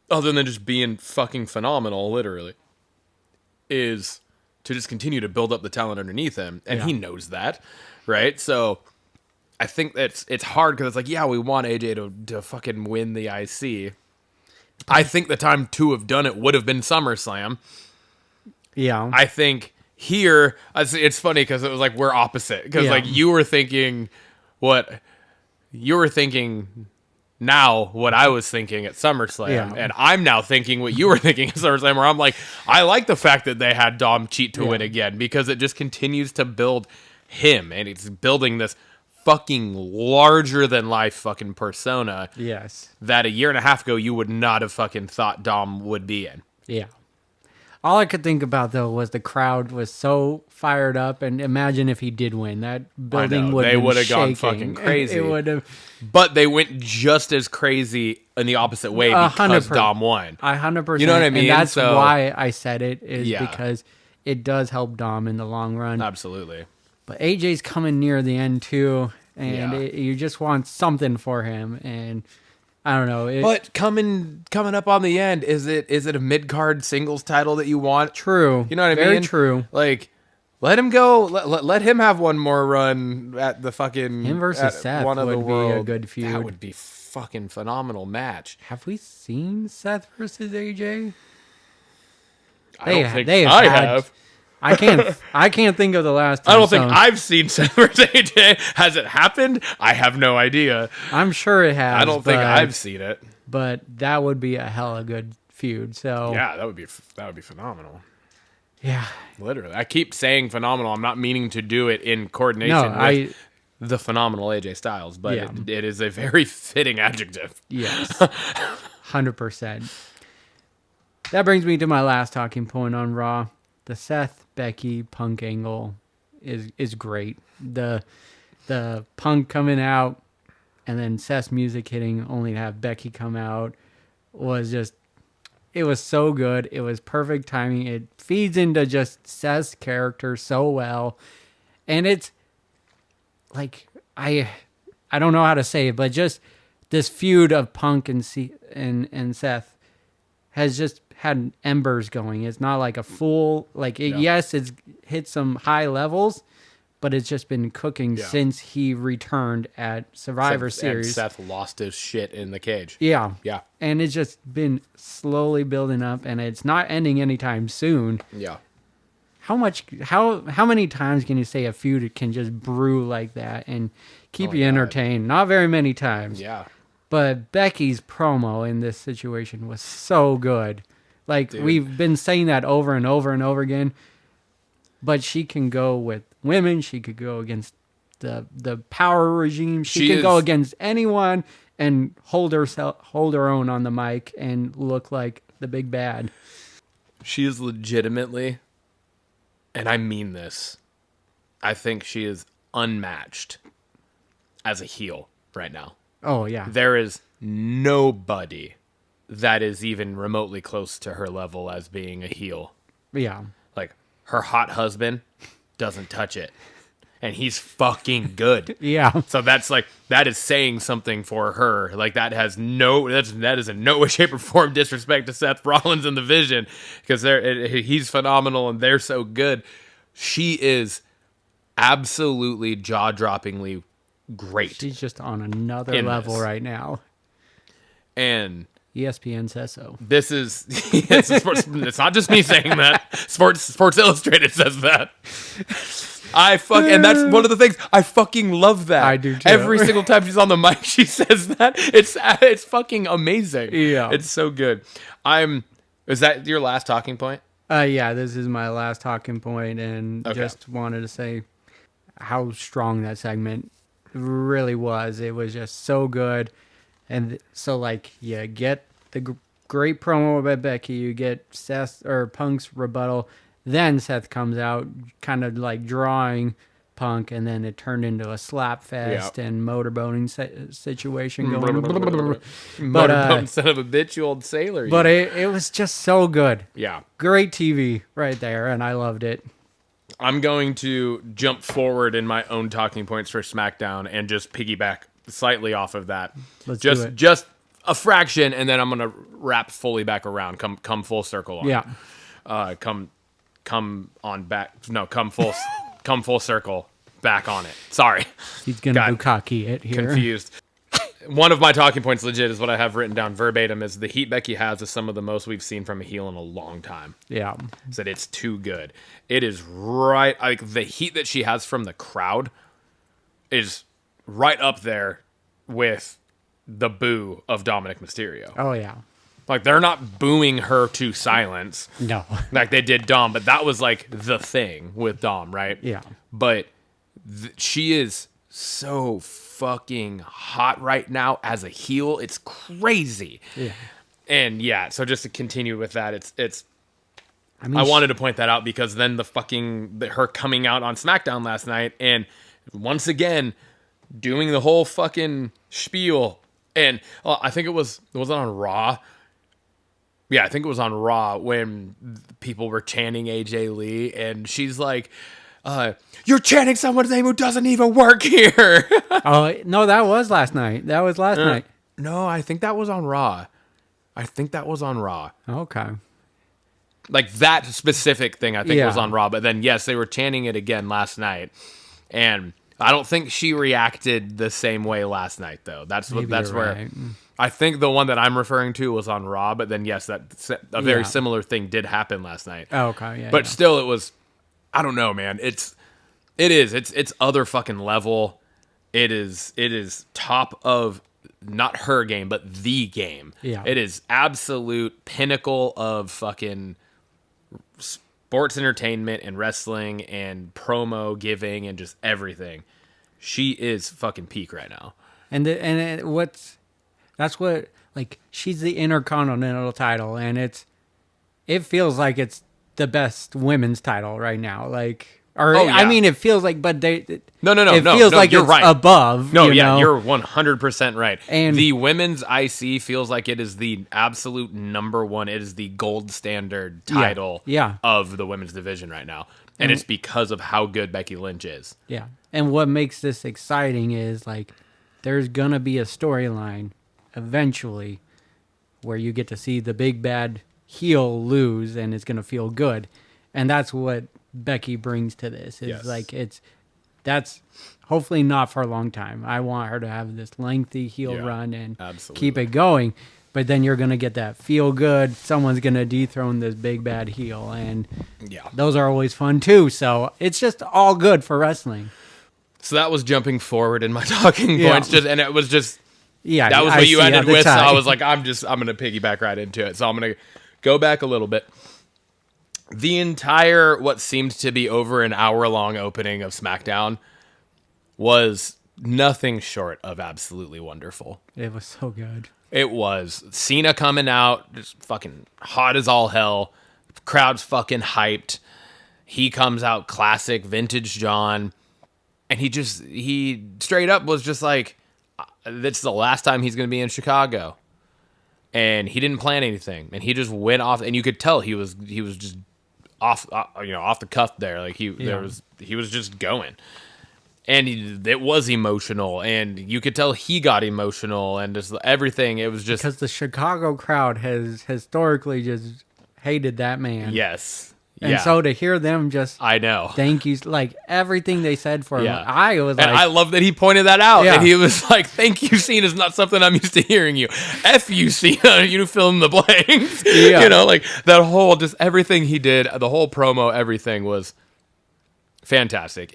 other than just being fucking phenomenal, literally, is to just continue to build up the talent underneath him, and he knows that, right? So I think it's hard because it's like, yeah, we want AJ to fucking win the IC. I think the time to have done it would have been SummerSlam. Yeah. I think here, it's funny because it was like we're opposite. Because Yeah. like you were thinking what now what I was thinking at SummerSlam. Yeah. And I'm now thinking what you were thinking at SummerSlam, where I'm like, I like the fact that they had Dom cheat to win again, because it just continues to build him, and it's building this fucking larger than life fucking persona Yes. that a year and a half ago you would not have fucking thought Dom would be in. Yeah. All I could think about, though, was the crowd was so fired up, and imagine if he did win. That building would They have would've gone shaking. fucking crazy. It would have. But they went just as crazy in the opposite way because 100%. Dom won. 100%. You know what I mean? And that's So- why I said it, is Yeah. because it does help Dom in the long run. Absolutely. But AJ's coming near the end, too, and Yeah. you just want something for him, and I don't know. But coming up on the end, is it a mid-card singles title that you want? True. You know what I mean? Very true. Like, let him go. Let him have one more run at the fucking Him versus at Seth one of the would be a world. good feud. That would be fucking phenomenal match. Have we seen Seth versus AJ? I don't think they I had- have. I can't think of the last time. I don't think so I've seen Seth versus AJ. Has it happened? I have no idea. I'm sure it has. I don't think but- I've seen it. But that would be a hella good feud. So Yeah, that would be phenomenal. yeah. Literally, I keep saying phenomenal. I'm not meaning to do it in coordination No, with the phenomenal AJ Styles, but Yeah. it is a very fitting adjective. Yes. 100%. That brings me to my last talking point on Raw. The Seth Becky Punk angle is great. The Punk coming out and then Seth's music hitting, only to have Becky come out, was just, it was so good. It was perfect timing. It feeds into just Seth's character so well. And it's like, I don't know how to say it, but just this feud of Punk and Seth has just had embers going. It's not like a full yes, it's hit some high levels, but it's just been cooking since he returned at Survivor Series. And Seth lost his shit in the cage. Yeah. Yeah. And it's just been slowly building up, and it's not ending anytime soon. Yeah. How many times can you say a feud can just brew like that and keep you entertained? Not very many times. Yeah. But Becky's promo in this situation was so good. Like, we've been saying that over and over and over again. But she can go with women. She could go against the power regime. She could go against anyone and hold her own on the mic and look like the big bad. She is legitimately, and I mean this, I think she is unmatched as a heel right now. Oh, yeah. There is nobody that is even remotely close to her level as being a heel. Yeah. Like, her hot husband doesn't touch it. And he's fucking good. Yeah. So that's like, that is saying something for her. Like, that is in no way, shape, or form disrespect to Seth Rollins and the Vision, because he's phenomenal and they're so good. She is absolutely jaw-droppingly great. She's just on another level right now. And ESPN says so. this is it's not just me saying that. Sports Illustrated says that. And that's one of the things I fucking love that. I do too. Every single time she's on the mic, she says that. It's fucking amazing. Yeah. It's so good. Is that your last talking point? Yeah, this is my last talking point, and just wanted to say how strong that segment really was. It was just so good. And so, like, you get the great promo by Becky, you get Seth or Punk's rebuttal, then Seth comes out kind of like drawing Punk, and then it turned into a slap fest and motorboating situation going. Motorboat son of a bitch, you old sailor. But it was just so good. Yeah. Great TV right there, and I loved it. I'm going to jump forward in my own talking points for SmackDown and just piggyback slightly off of that. Let's do it. Just a fraction, and then I'm gonna wrap fully back around. Come full circle on. Yeah. Come on back. No, come full circle back on it. Sorry. He's gonna bukkake it here. Confused. One of my talking points, legit, is what I have written down verbatim, is the heat Becky has is some of the most we've seen from a heel in a long time. Yeah. Said it's too good. It is right. Like, the heat that she has from the crowd is right up there with the boo of Dominic Mysterio. Oh, yeah. Like, they're not booing her to silence. No. Like they did Dom, but that was like the thing with Dom, right? Yeah. But she is so fucking hot right now as a heel. It's crazy. Yeah. And yeah, so just to continue with that, it's I mean, I wanted to point that out because then her coming out on SmackDown last night and once again doing the whole fucking spiel. And I think it was it on Raw? Yeah, I think it was on Raw when people were chanting AJ Lee, and she's like, you're chanting someone's name who doesn't even work here. Oh, no, that was last night. That was last night. No, I think that was on Raw. Okay. Like, that specific thing, I think, was on Raw. But then, yes, they were chanting it again last night. And I don't think she reacted the same way last night, though. That's where right. I think the one that I'm referring to was on Raw. But then, yes, a very similar thing did happen last night. Oh, okay, yeah. But still, it was, I don't know, man. It's other fucking level. It is top of not her game, but the game. Yeah. It is absolute pinnacle of fucking sports entertainment and wrestling and promo giving and just everything. She is fucking peak right now. That's what, like, she's the Intercontinental title, and it feels like it's the best women's title right now. Like, I mean, it feels like, but No. It feels like you're it's right. above. No, know? you're 100% right. And the women's IC feels like it is the absolute number one. It is the gold standard title of the women's division right now. And it's because of how good Becky Lynch is. Yeah. And what makes this exciting is, like, there's going to be a storyline eventually where you get to see the big bad heel lose and it's going to feel good. And that's what Becky brings to this. Is like that's hopefully not for a long time. I want her to have this lengthy heel run and keep it going. But then you're going to get that feel good. Someone's going to dethrone this big bad heel. And those are always fun too. So it's just all good for wrestling. So that was jumping forward in my talking points. And it was just, that was I what you see ended the with. So tie. I was like, I'm going to piggyback right into it. So I'm going to go back a little bit. The entire, what seemed to be over an hour-long opening of SmackDown was nothing short of absolutely wonderful. It was so good. It was. Cena coming out, just fucking hot as all hell. Crowd's fucking hyped. He comes out classic, vintage John. And he straight up was just like, that's the last time he's going to be in Chicago. And he didn't plan anything. And he just went off. And you could tell he was just off the cuff there. Like he was just going. And it was emotional, and you could tell he got emotional, and just everything. It was just because the Chicago crowd has historically just hated that man. Yes, and so to hear them just, I know, thank you, like everything they said for him. I was and like, I love that he pointed that out, and he was like, "Thank you, Cena is not something I'm used to hearing you. F you, Cena, you fill in the blanks." You know, like that whole just everything he did, the whole promo, everything was fantastic.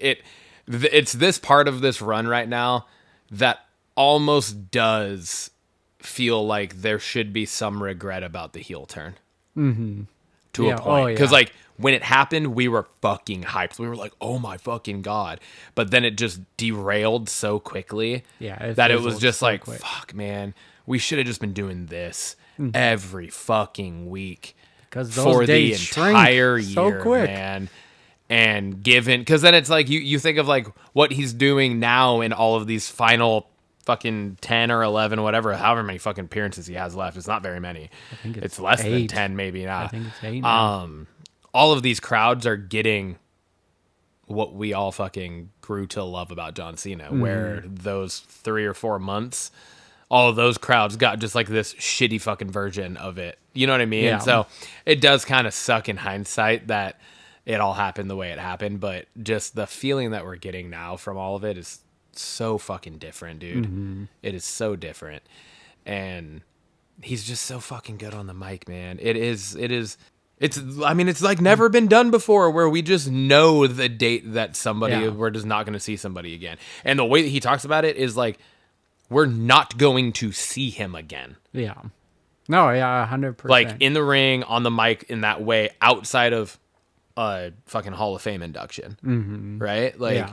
It's this part of this run right now that almost does feel like there should be some regret about the heel turn. Mm-hmm. To a point. Because, like, when it happened, we were fucking hyped. We were like, oh my fucking God. But then it just derailed so quickly that it was just so like, quick. Fuck, man. We should have just been doing this every fucking week. Because those for days the entire shrink so year, quick. Man. And given, because then it's like you think of like what he's doing now in all of these final fucking 10 or 11, whatever, however many fucking appearances he has left. It's not very many. I think it's less 8. than 10 maybe now. I think it's 8 now. All of these crowds are getting what we all fucking grew to love about John Cena, where those 3 or 4 months, all of those crowds got just like this shitty fucking version of it. You know what I mean? Yeah. And so it does kind of suck in hindsight that it all happened the way it happened, but just the feeling that we're getting now from all of it is so fucking different, dude. It is so different. And he's just so fucking good on the mic, man. It's like never been done before, where we just know the date that we're just not going to see somebody again. And the way that he talks about it is like, we're not going to see him again. Yeah. No, yeah, 100%. Like in the ring, on the mic, in that way, outside of fucking Hall of Fame induction, right? Like,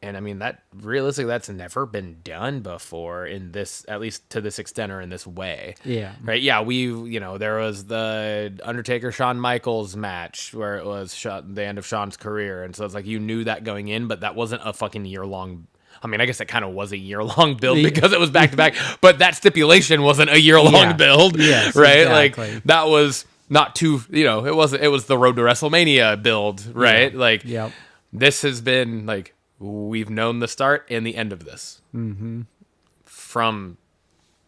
and I mean that realistically, that's never been done before in this, at least to this extent or in this way. Yeah. Right. Yeah. There was the Undertaker Shawn Michaels match where it was the end of Shawn's career, and so it's like you knew that going in, but that wasn't a fucking year-long. I mean, I guess it kind of was a year-long build because it was back-to-back, but that stipulation wasn't a year-long build, yes, right? Exactly. Like that was. Not too, it was the Road to WrestleMania build, right? Like, this has been, like, we've known the start and the end of this. From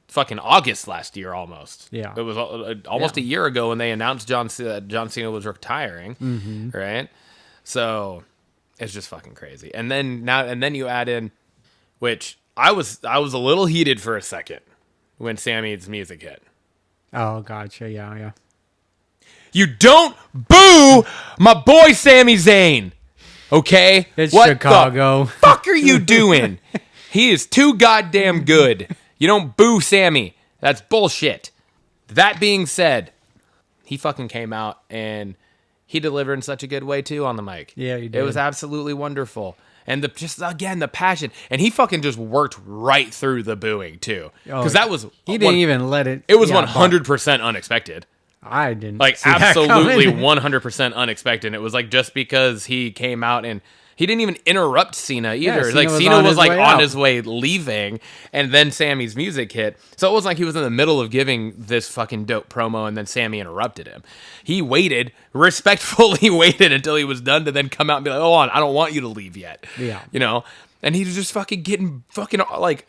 fucking August last year, almost. Yeah. It was almost a year ago when they announced John Cena was retiring, right? So, it's just fucking crazy. And then you add in, which I was a little heated for a second when Sammy's music hit. Oh, gotcha, yeah. You don't boo my boy Sami Zayn, okay? It's what Chicago. The fuck are you doing? He is too goddamn good. You don't boo Sammy. That's bullshit. That being said, he fucking came out and he delivered in such a good way too on the mic. Yeah, he did. It was absolutely wonderful. And the passion. And he fucking just worked right through the booing too. Because that was... He didn't even let it... It was 100% unexpected. I didn't like see absolutely that 100% unexpected. It was like just because he came out and he didn't even interrupt Cena either. Cena was like on his way leaving, and then Sammy's music hit. So it wasn't like he was in the middle of giving this fucking dope promo and then Sammy interrupted him. He respectfully waited until he was done to then come out and be like, "Oh, I don't want you to leave yet." Yeah. And he was just fucking getting fucking, like,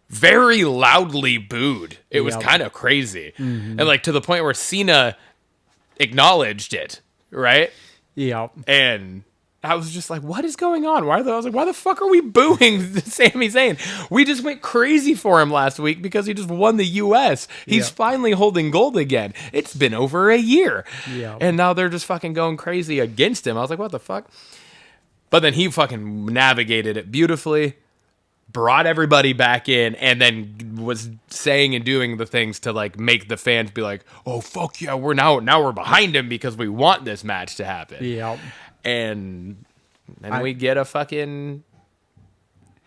very loudly booed. It was kind of crazy. And, like, to the point where Cena acknowledged it, right? Yeah. And I was just like, what is going on? I was like, why the fuck are we booing Sami Zayn? We just went crazy for him last week because he just won the U.S. He's finally holding gold again. It's been over a year. Yeah. And now they're just fucking going crazy against him. I was like, what the fuck? But then he fucking navigated it beautifully, brought everybody back in, and then was saying and doing the things to, like, make the fans be like, oh, fuck yeah, we're behind him because we want this match to happen. Yeah. And we get a fucking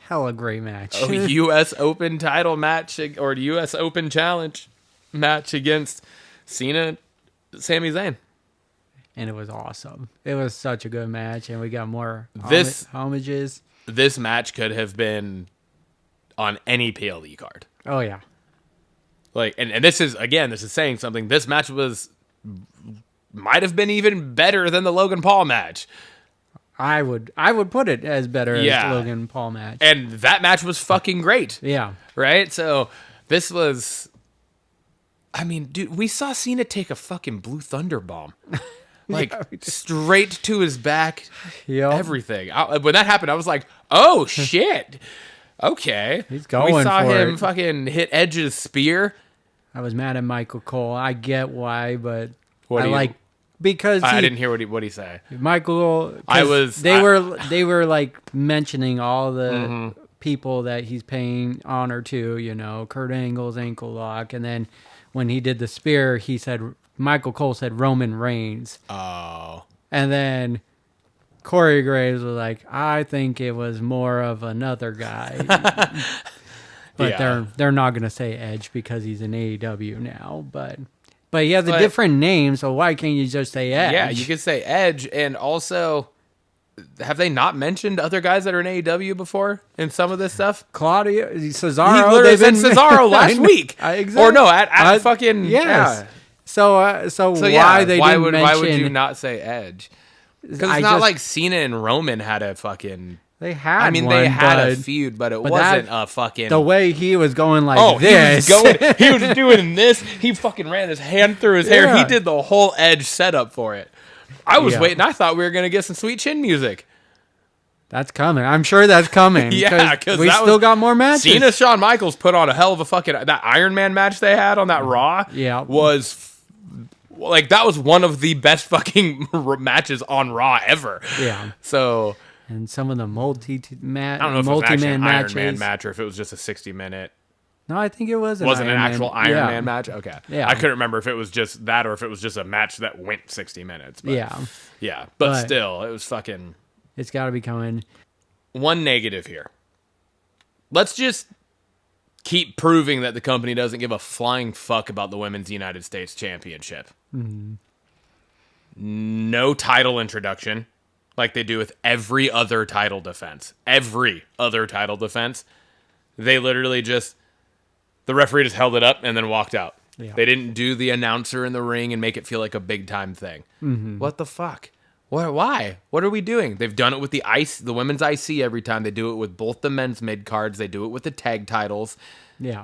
hella great match. U.S. Open title match or U.S. Open challenge match against Cena, Sami Zayn. And it was awesome. It was such a good match, and we got more homages. This match could have been on any PLE card. Oh, yeah. Like, and this is saying something. This match might have been even better than the Logan Paul match. I would put it as better as the Logan Paul match. And that match was fucking great. Yeah. Right? So this was, I mean, dude, we saw Cena take a fucking Blue Thunder bomb. Like, straight to his back. Yep. Everything. When that happened, I was like, oh, shit. Okay. He's going We saw for him it. fucking hit Edge's spear. I was mad at Michael Cole. I get why, but What because I didn't hear what he say. Michael. They were like mentioning all the people that he's paying honor to. You know, Kurt Angle's ankle lock, and then when he did the spear, Michael Cole said Roman Reigns. Oh. And then Corey Graves was like, I think it was more of another guy. But they're not going to say Edge because he's in AEW now. But he has a different name, so why can't you just say Edge? Yeah, you could say Edge. And also, have they not mentioned other guys that are in AEW before in some of this stuff? Claudio, Cesaro. He literally said Cesaro last week. Exactly. Or no, at fucking... Yes. Yeah. So why would you not say Edge? Because it's not like Cena and Roman had a fucking... They had I mean, one, they had a but feud, but it wasn't a fucking... The way he was going like this. He was doing this. He fucking ran his hand through his hair. Yeah. He did the whole Edge setup for it. I was waiting. I thought we were going to get some Sweet Chin music. That's coming. I'm sure that's coming. Yeah, because we still got more matches. Cena, Shawn Michaels put on a hell of a fucking... That Iron Man match they had on that Raw was... Like, that was one of the best fucking matches on Raw ever. Yeah. So... And some of the I don't know if it was actually an matches. Iron Man match or if it was just a 60-minute. No, I think it was. Wasn't an actual Iron Man match? Okay. Yeah. I couldn't remember if it was just that or if it was just a match that went 60 minutes. But yeah. But still, it was fucking... It's got to be coming. One negative here. Let's just keep proving that the company doesn't give a flying fuck about the Women's United States Championship. Mm-hmm. No title introduction. Like they do with every other title defense. Every other title defense. They literally just... The referee just held it up and then walked out. Yeah. They didn't do the announcer in the ring and make it feel like a big-time thing. Mm-hmm. What the fuck? Why? What are we doing? They've done it with the women's IC every time. They do it with both the men's mid-cards. They do it with the tag titles. Yeah.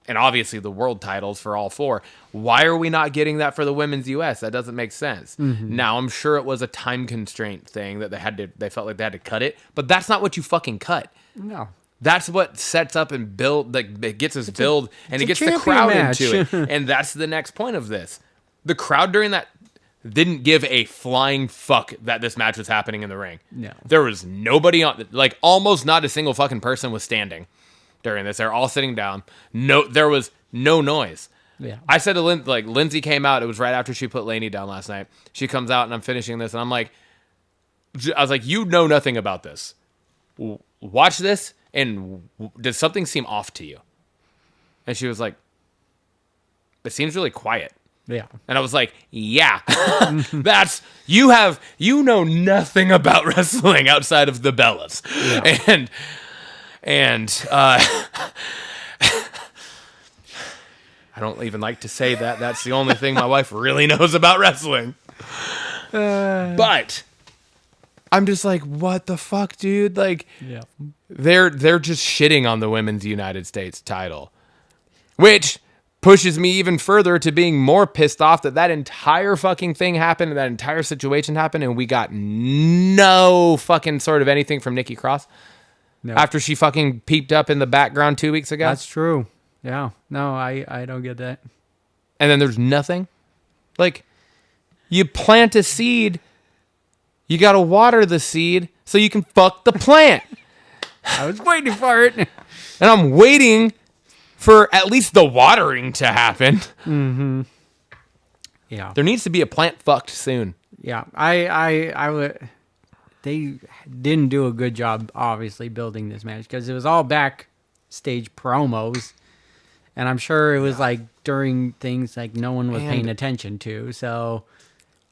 And obviously the world titles for all four. Why are we not getting that for the women's US? That doesn't make sense. Mm-hmm. Now, I'm sure it was a time constraint thing that they felt like they had to cut it, but that's not what you fucking cut. No. That's what sets up and build, like it gets us build, and it gets the crowd into it. And that's the next point of this. The crowd during that didn't give a flying fuck that this match was happening in the ring. No. There was nobody on, like almost not a single fucking person was standing during this. They're all sitting down. No, there was no noise. Yeah. I said to Lindsay came out. It was right after she put Lainey down last night. She comes out and I'm finishing this and I was like, you know nothing about this. Watch this and does something seem off to you? And she was like, it seems really quiet. Yeah. And I was like, yeah, you know nothing about wrestling outside of the Bellas. Yeah. And I don't even like to say that. That's the only thing my wife really knows about wrestling. But I'm just like, what the fuck, dude? Like, Yeah. they're just shitting on the women's United States title, which pushes me even further to being more pissed off that entire fucking thing happened and that entire situation happened and we got no fucking sort of anything from Nikki Cross after she fucking peeped up in the background 2 weeks ago. That's true. Yeah. No, I don't get that. And then there's nothing. Like, you plant a seed, you got to water the seed so you can fuck the plant. I was waiting for it. And I'm waiting for at least the watering to happen. Mm-hmm. Yeah. There needs to be a plant fucked soon. Yeah. I would. They didn't do a good job, obviously, building this match because it was all backstage promos, and I'm sure it was like during things like no one was paying attention to. So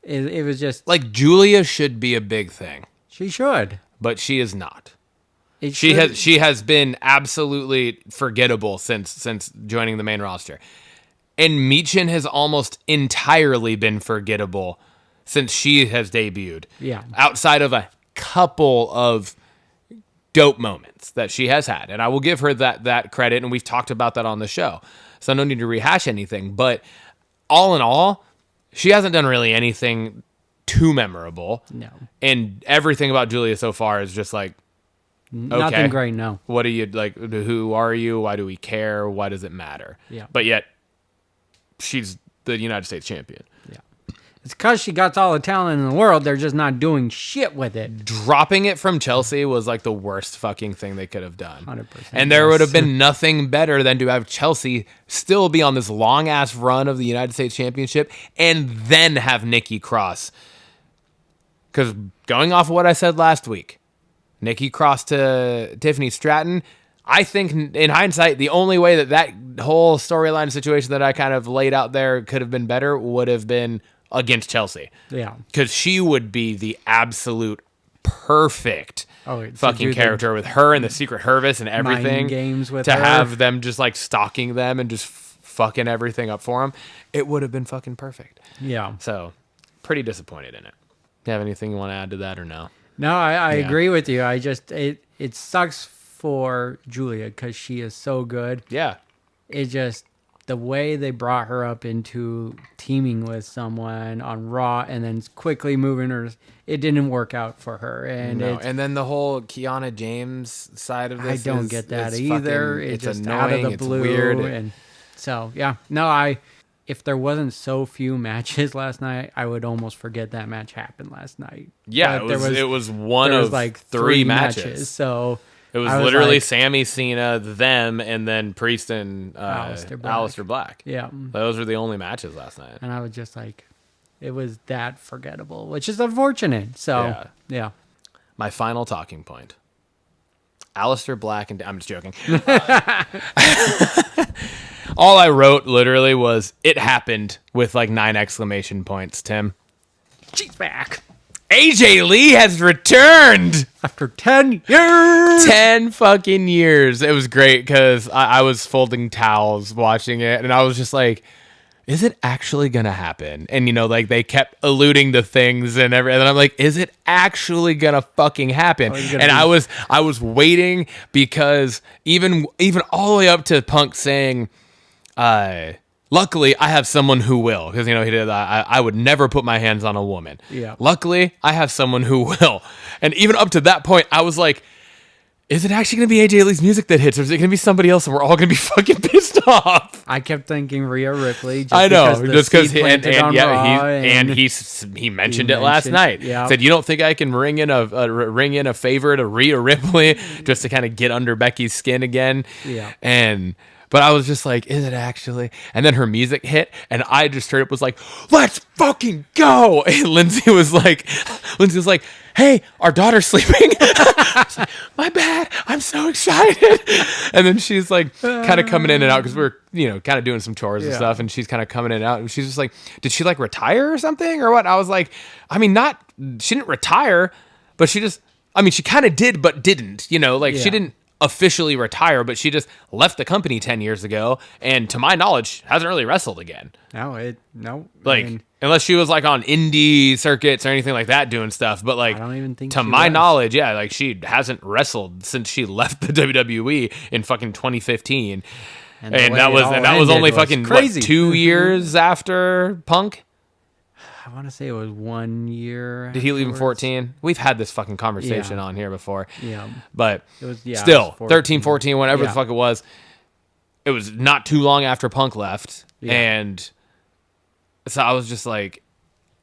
it was just like Julia should be a big thing. She should, but she is not. She has been absolutely forgettable since joining the main roster. And Michin has almost entirely been forgettable since she has debuted. Yeah. Outside of a couple of dope moments that she has had. And I will give her that credit, and we've talked about that on the show. So no need to rehash anything. But all in all, she hasn't done really anything too memorable. No. And everything about Julia so far is just like, nothing great, no. What are you, like, who are you? Why do we care? Why does it matter? Yeah. But yet, she's the United States champion. Yeah. It's because she got all the talent in the world. They're just not doing shit with it. Dropping it from Chelsea was like the worst fucking thing they could have done. 100%. And there would have been nothing better than to have Chelsea still be on this long-ass run of the United States championship and then have Nikki Cross. Because going off of what I said last week, Nikki Cross to Tiffany Stratton, I think in hindsight, the only way that whole storyline situation that I kind of laid out there could have been better would have been against Chelsea. Yeah. Because she would be the absolute perfect to fucking character with her and the Secret Service and everything. Mind games with to her. have them just like stalking them and just fucking everything up for them. It would have been fucking perfect. Yeah. So, pretty disappointed in it. Do you have anything you want to add to that or no? No, I agree with you. I just it sucks for Julia because she is so good. Yeah. It just the way they brought her up into teaming with someone on Raw and then quickly moving her, it didn't work out for her. And and then the whole Kiana James side of this, I don't get that either. It's just annoying, out of the it's blue. weird. And so yeah, no, if there wasn't so few matches last night, I would almost forget that match happened last night. Yeah, but it was one of like three matches. matches. So it was literally like, Sami, Cena, them, and then Priest and Aleister Black. Yeah. Those were the only matches last night. And I was just like, it was that forgettable, which is unfortunate. So, yeah. My final talking point. Aleister Black and... I'm just joking. All I wrote literally was, it happened with like 9 exclamation points, Tim. She's back. AJ Lee has returned after 10 years. 10 fucking years. It was great because I was folding towels watching it, and I was just like, is it actually gonna happen? And you know, like they kept alluding to things and everything. And I'm like, is it actually gonna fucking happen? And I was waiting because even all the way up to Punk saying, luckily, I have someone who will, because, you know, he did. I would never put my hands on a woman. Yeah. Luckily, I have someone who will. And even up to that point, I was like, is it actually going to be AJ Lee's music that hits, or is it going to be somebody else and we're all going to be fucking pissed off? I kept thinking Rhea Ripley. I know, just because he mentioned it last night. Yeah. Said, you don't think I can ring in a favor to Rhea Ripley just to kind of get under Becky's skin again? Yeah. But I was just like, is it actually? And then her music hit, and I just straight up was like, let's fucking go. And Lindsay was like, hey, our daughter's sleeping. Like, my bad. I'm so excited. And then she's like kind of coming in and out because we were, you know, kind of doing some chores and stuff. And she's kind of coming in and out. And she's just like, did she like retire or something or what? I was like, I mean, she didn't retire, but she kind of did, but didn't, you know, like she didn't officially retire, but she just left the company 10 years ago, and to my knowledge, hasn't really wrestled again. No. Like, I mean, unless she was like on indie circuits or anything like that doing stuff. But like, I don't even think to she my was. knowledge, yeah, like she hasn't wrestled since she left the WWE in fucking 2015. And And the that way was it all only ended was fucking crazy. what, 2 years after Punk? I want to say it was 1 year. Did he leave in afterwards. 14? We've had this fucking conversation Yeah. on here before. Yeah. But It was still, 14. 13, 14, whatever Yeah. the fuck it was not too long after Punk left. Yeah. And so I was just like,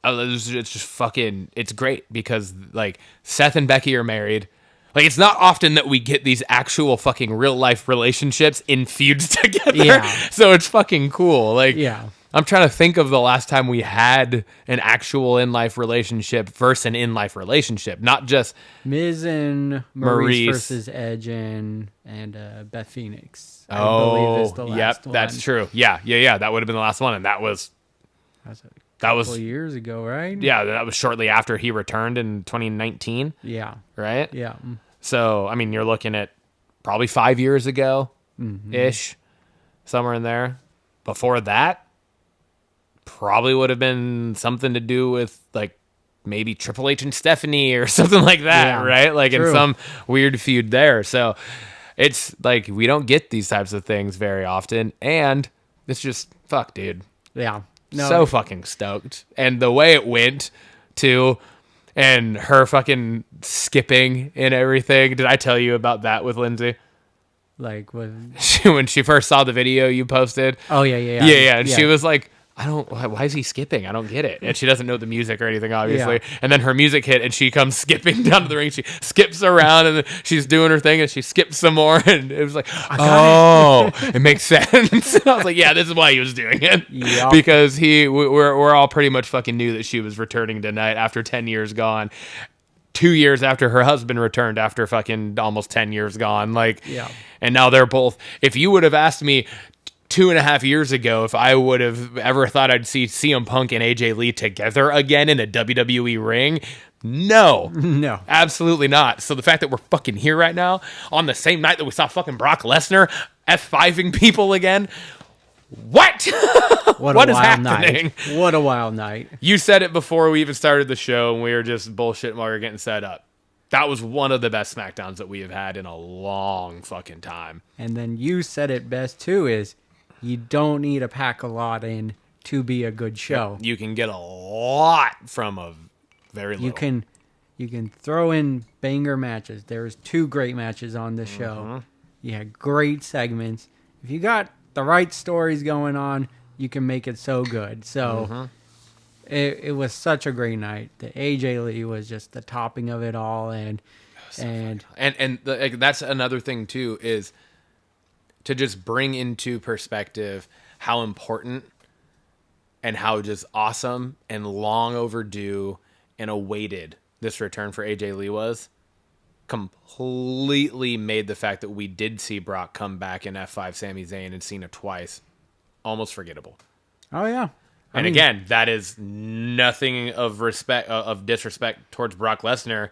it's just fucking, it's great because like Seth and Becky are married. Like, it's not often that we get these actual fucking real life relationships in feuds together. Yeah. So it's fucking cool. Like, Yeah. I'm trying to think of the last time we had an actual in-life relationship versus an in-life relationship, not just Miz and Maurice versus Edge and Beth Phoenix. I believe is the last one. that's true. Yeah. That would have been the last one, and that was That was years ago, right? yeah, that was shortly after he returned in 2019, Yeah. right? Yeah. So I mean, you're looking at probably 5 years ago, ish, somewhere in there. Before that, probably would have been something to do with like maybe Triple H and Stephanie or something like that, Yeah, right? Like true. in some weird feud there. So it's like we don't get these types of things very often, and it's just fuck, dude. Yeah. No, So fucking stoked. And the way it went too, and her fucking skipping and everything. Did I tell you about that with Lindsay? like with When she first saw the video you posted. Oh yeah. Yeah. And she was like, why is he skipping? I don't get it. And she doesn't know the music or anything, obviously. Yeah. And then her music hit and she comes skipping down to the ring. She skips around and then she's doing her thing and she skips some more. And it was like, it makes sense. I was like, yeah, this is why he was doing it. Yep. Because we're all pretty much fucking knew that she was returning tonight after 10 years gone. 2 years after her husband returned after fucking almost 10 years gone. Like, Yeah. And now they're both, if you would have asked me 2.5 years ago if I would have ever thought I'd see CM Punk and AJ Lee together again in a WWE ring, no. No. Absolutely not. So the fact that we're fucking here right now on the same night that we saw fucking Brock Lesnar F5ing people again, what? What a is wild happening? night. What a wild night. You said it before we even started the show, and we were just bullshitting while we were getting set up. That was one of the best SmackDowns that we have had in a long fucking time. And then you said it best too is you don't need to pack a lot in to be a good show. You can get a lot from a very little. You can throw in banger matches. There's 2 great matches on this show. You had great segments. If you got the right stories going on, you can make it so good. So it was such a great night. The AJ Lee was just the topping of it all, and that's another thing too, is to just bring into perspective how important and how just awesome and long overdue and awaited this return for AJ Lee was. Completely made the fact that we did see Brock come back in F5 Sami Zayn and Cena twice almost forgettable. oh yeah. And again, that is nothing of disrespect towards Brock Lesnar.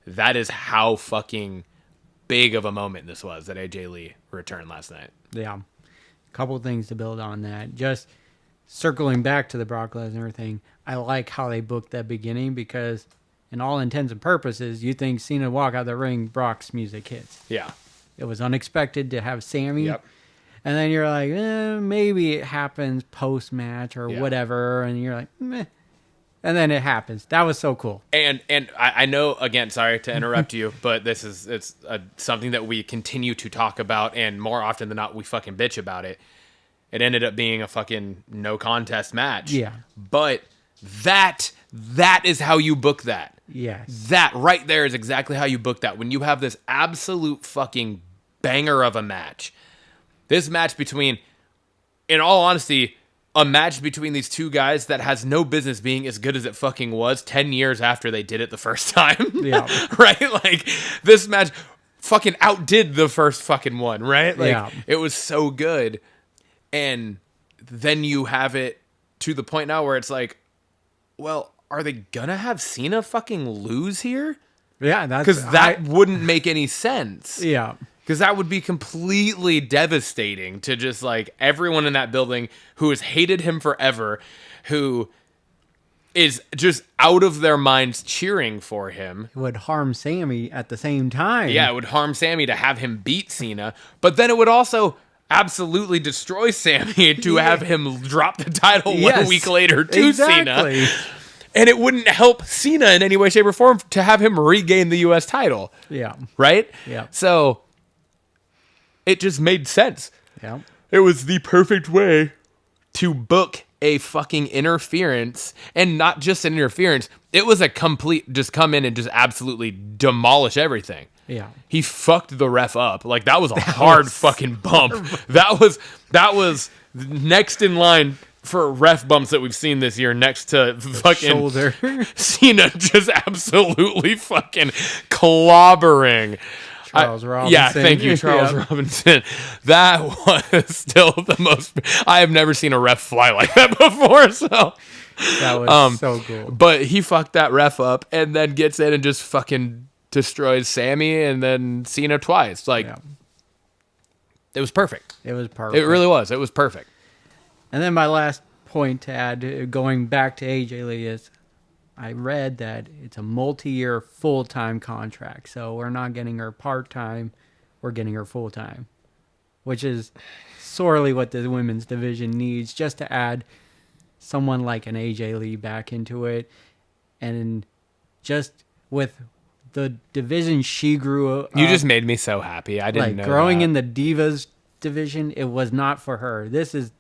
That is how fucking big of a moment this was that AJ Lee returned last night. Yeah. A couple things to build on that. Just circling back to the Brock Lesnar thing, I like how they booked that beginning because in all intents and purposes, you think Cena walk out the ring, Brock's music hits. Yeah. It was unexpected to have Sammy. Yep. And then you're like, maybe it happens post-match or Yeah. whatever. And you're like, meh. And then it happens. That was so cool. And I know, again, sorry to interrupt you, but it's something that we continue to talk about, and more often than not, we fucking bitch about it. It ended up being a fucking no contest match. Yeah. But that is how you book that. Yes. That right there is exactly how you book that. When you have this absolute fucking banger of a match. This match between, in all honesty, a match between these two guys that has no business being as good as it fucking was 10 years after they did it the first time. Yeah. Right? Like, this match fucking outdid the first fucking one, right? Like, Yeah. it was so good. And then you have it to the point now where it's like, well, are they gonna have Cena fucking lose here? Yeah, Because that wouldn't make any sense. Yeah. Because that would be completely devastating to just like everyone in that building who has hated him forever, who is just out of their minds cheering for him. It would harm Sammy at the same time. Yeah, it would harm Sammy to have him beat Cena, but then it would also absolutely destroy Sammy to have him drop the title 1 week later to Cena. And it wouldn't help Cena in any way, shape, or form to have him regain the U.S. title. Yeah. Right? Yeah. So it just made sense. Yeah. It was the perfect way to book a fucking interference, and not just an interference. It was a complete just come in and just absolutely demolish everything. Yeah. He fucked the ref up. Like that was a hard fucking bump. That was next in line for ref bumps that we've seen this year, next to fucking shoulder. Cena just absolutely fucking clobbering Charles Robinson. Yeah, thank you, Charles Robinson. That was still the most. I have never seen a ref fly like that before. So that was so cool. But he fucked that ref up and then gets in and just fucking destroys Sammy and then Cena twice. Like it was perfect. It was perfect. It really was. It was perfect. And then my last point to add, going back to AJ Lee, is I read that it's a multi-year full-time contract. So we're not getting her part-time, we're getting her full-time, which is sorely what the women's division needs, just to add someone like an AJ Lee back into it. And just with the division she grew up. You just made me so happy. I didn't know growing that. in the Divas division, it was not for her. This is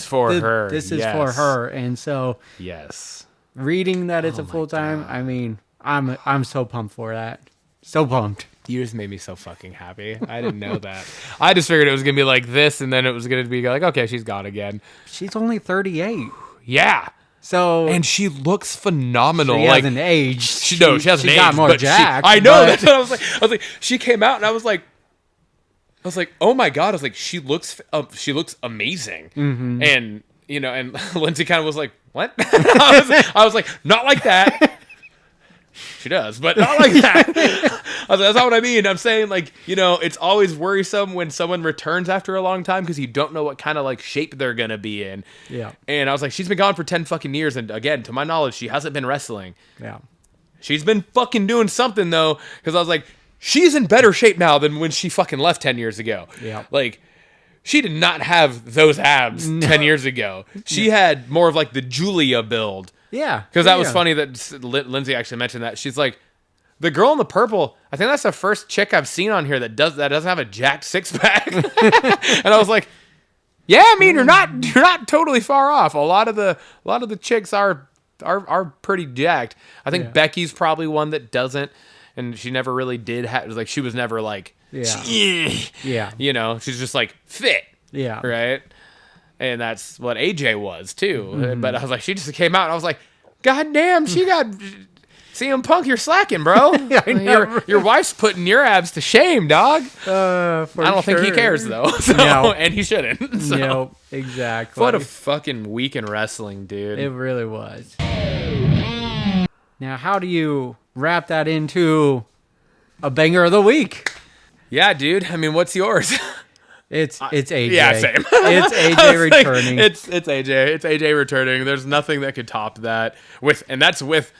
for her. This is for her. And so yes. Reading that it's a full-time, I mean, I'm so pumped for that. So pumped. You just made me so fucking happy. I didn't know that. I just figured it was going to be like this, and then it was going to be like, okay, she's gone again. She's only 38. Yeah. So and she looks phenomenal. She hasn't aged. She hasn't aged. She got more jacked. I know. That's what I was like. She came out, and I was like, oh my God. I was like, she looks amazing. Mm-hmm. And, you know, and Lindsay kind of was like, what? I was like, not like that. She does, but not like that. That's not what I mean. I'm saying, like, you know, it's always worrisome when someone returns after a long time because you don't know what kind of like shape they're gonna be in. Yeah. And I was like, she's been gone for 10 fucking years, and again, to my knowledge, she hasn't been wrestling. Yeah. She's been fucking doing something though, because I was like, she's in better shape now than when she fucking left 10 years ago. Yeah. Like, she did not have those abs 10 years ago. She had more of like the Julia build. Yeah. Because that was funny that Lindsay actually mentioned that. She's like, the girl in the purple, I think that's the first chick I've seen on here that doesn't have a jacked six-pack. And I was like, yeah, I mean, you're not totally far off. A lot of the chicks are pretty jacked. I think Becky's probably one that doesn't, and she never really did have, like, she was never like, you know, she's just like fit. Yeah. Right? And that's what AJ was too. Mm-hmm. But I was like, she just came out and I was like, God damn, she got CM Punk, you're slacking, bro. Your wife's putting your abs to shame, dog. I don't think he cares though. So, no. And he shouldn't. So. No, exactly. What a fucking week in wrestling, dude. It really was. Now, how do you wrap that into a banger of the week? Yeah, dude. I mean, what's yours? It's AJ. Yeah, same. It's AJ returning. It's AJ. It's AJ returning. There's nothing that could top that. That's with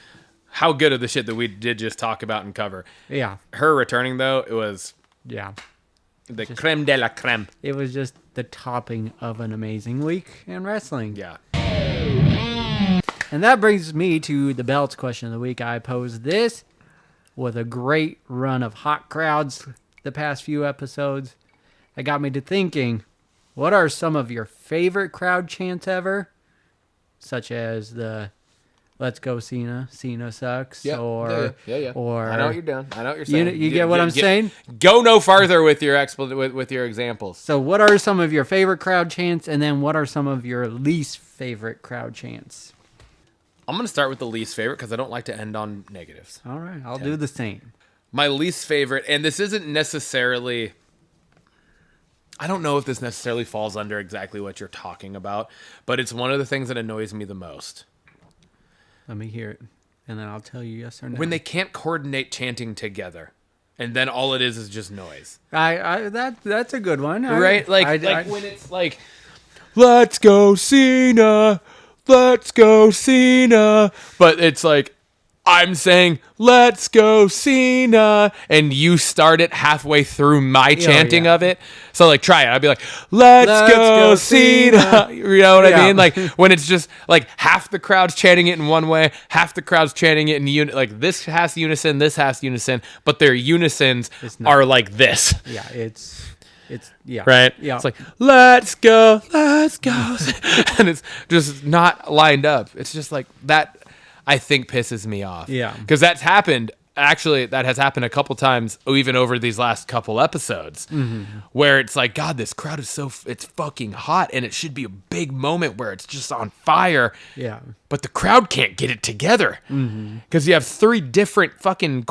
how good of the shit that we did just talk about and cover. Yeah. Her returning though, it was the creme de la creme. It was just the topping of an amazing week in wrestling. Yeah. And that brings me to the belts question of the week. I posed this with a great run of hot crowds the past few episodes. That got me to thinking, what are some of your favorite crowd chants ever? Such as the "Let's go Cena, Cena sucks," or I know what you're doing. I know what you're saying. You get what I'm saying? Go no farther with your with your examples. So, what are some of your favorite crowd chants, and then what are some of your least favorite crowd chants? I'm gonna start with the least favorite because I don't like to end on negatives. All right, I'll do the same. My least favorite, and this isn't necessarily. I don't know if this necessarily falls under exactly what you're talking about, but it's one of the things that annoys me the most. Let me hear it, and then I'll tell you yes or no. When they can't coordinate chanting together. and then all it is just noise. That's a good one. Right? Like when it's like, let's go Cena, let's go Cena. But it's like, I'm saying, let's go Cena, and you start it halfway through my chanting of it. So, like, try it. I'd be like, let's go Cena. You know what I mean? Like, when it's just, like, half the crowd's chanting it in one way, half the crowd's chanting it in like, this has unison, but their unisons are like this. Yeah, it's right. Yeah, it's like let's go, and it's just not lined up. It's just like that. I think pisses me off. Yeah, because that's happened. Actually, that has happened a couple times, even over these last couple episodes, where it's like, God, this crowd is it's fucking hot, and it should be a big moment where it's just on fire. Yeah, but the crowd can't get it together because you have 3 different fucking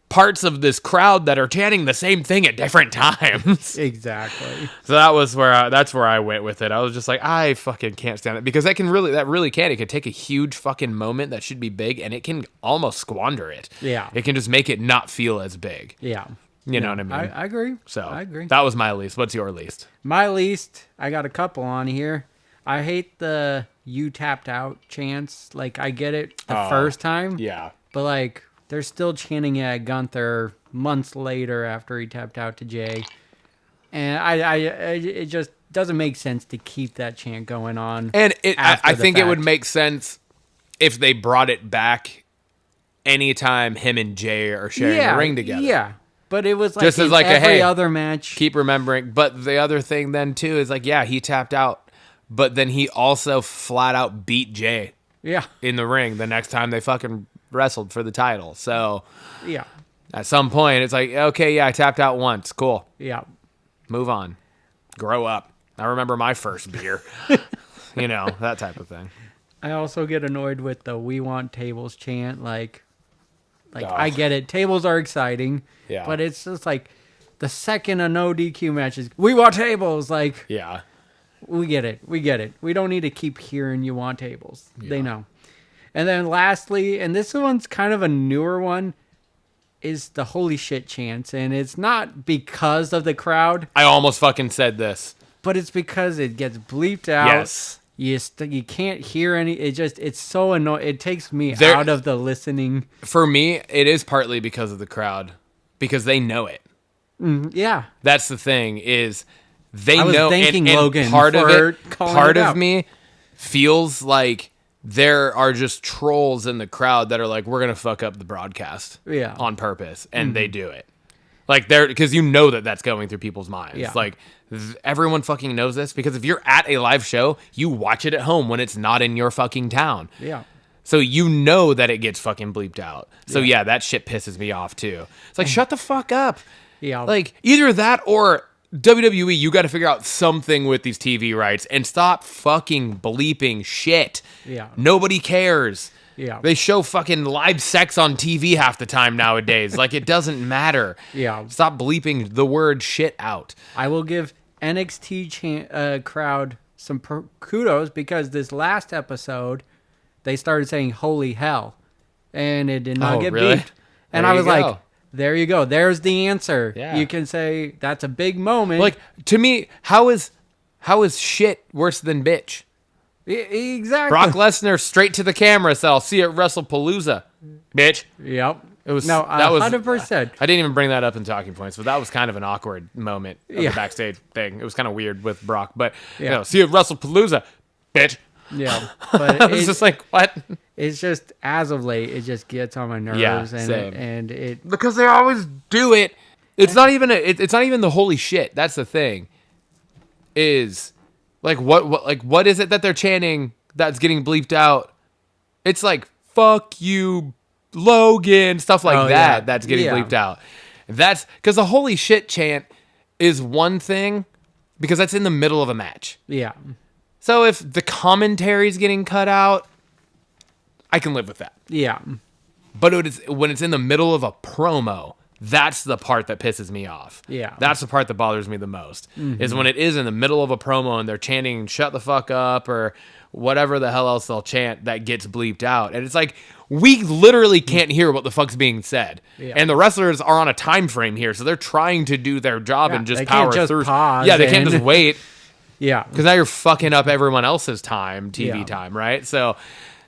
parts of this crowd that are chanting the same thing at different times. Exactly. So that's where I went with it. I was just like, I fucking can't stand it, because it can take a huge fucking moment that should be big, and it can almost squander it. Yeah. It can just make it not feel as big. Yeah. You know what I mean? I agree. So I agree. That was my least. What's your least? My least, I got a couple on here. I hate the "you tapped out" chants. Like, I get it the first time. Yeah. But, like, they're still chanting at Gunther months later after he tapped out to Jay. And it just doesn't make sense to keep that chant going on. And I think it would make sense if they brought it back anytime him and Jay are sharing the ring together. Yeah. But it was like, just as like every other match. Keep remembering. But the other thing then, too, is like, yeah, he tapped out, but then he also flat out beat Jay in the ring the next time they fucking wrestled for the title. So yeah, at some point it's like, okay, yeah, I tapped out once, cool, yeah, move on, grow up. I remember my first beer. That type of thing. I also get annoyed with the "we want tables" chant. Like I get it, tables are exciting, but it's just like the second a no DQ matches, "we want tables." Like, yeah, we get it, we don't need to keep hearing "you want tables." They know. And then lastly, and this one's kind of a newer one, is the "holy shit" chants. And it's not because of the crowd. I almost fucking said this. But it's because it gets bleeped out. Yes. You can't hear any. It's so annoying. It takes me out of the listening. For me, it is partly because of the crowd. Because they know it. Yeah. That's the thing, is they I was know. thanking Logan part for of it, calling part it of out. me feels like there are just trolls in the crowd that are like, we're gonna fuck up the broadcast, on purpose, and they do it, like because that's going through people's minds. Like everyone fucking knows this, because if you're at a live show, you watch it at home when it's not in your fucking town. Yeah. So you know that it gets fucking bleeped out. So yeah, that shit pisses me off too. It's like, shut the fuck up. Yeah. Like, either that or WWE, you got to figure out something with these TV rights and stop fucking bleeping shit. Yeah. Nobody cares. Yeah. They show fucking live sex on TV half the time nowadays. Like, it doesn't matter. Yeah. Stop bleeping the word shit out. I will give NXT crowd some kudos, because this last episode, they started saying "holy hell," and it did not get beeped. And I was like, there you go. There's the answer. Yeah. You can say that's a big moment. Like, to me, how is shit worse than bitch? Exactly. Brock Lesnar straight to the camera said, "I'll see you at WrestlePalooza, bitch." Yep. It was No, that was 100%. I didn't even bring that up in talking points, but that was kind of an awkward moment of the backstage thing. It was kind of weird with Brock, but see you at WrestlePalooza, bitch. Yeah, but I was just like, what? It's just, as of late, it just gets on my nerves. Yeah, and same. And it Because they always do it. It's not even it's not even the holy shit. That's the thing. Is like what is it that they're chanting that's getting bleeped out? It's like, fuck you, Logan, stuff like that. That's getting bleeped out. That's because the holy shit chant is one thing, because that's in the middle of a match. Yeah. So if the commentary's getting cut out, I can live with that. Yeah. But when it's in the middle of a promo, That's the part that pisses me off. Yeah. That's the part that bothers me the most, is when it is in the middle of a promo and they're chanting "shut the fuck up" or whatever the hell else they'll chant that gets bleeped out. And it's like, we literally can't hear what the fuck's being said. Yeah. And the wrestlers are on a time frame here, so they're trying to do their job and just they power can't just through. pause Yeah, they can't and- just wait. Yeah. Because now you're fucking up everyone else's time, TV Yeah. time, right? So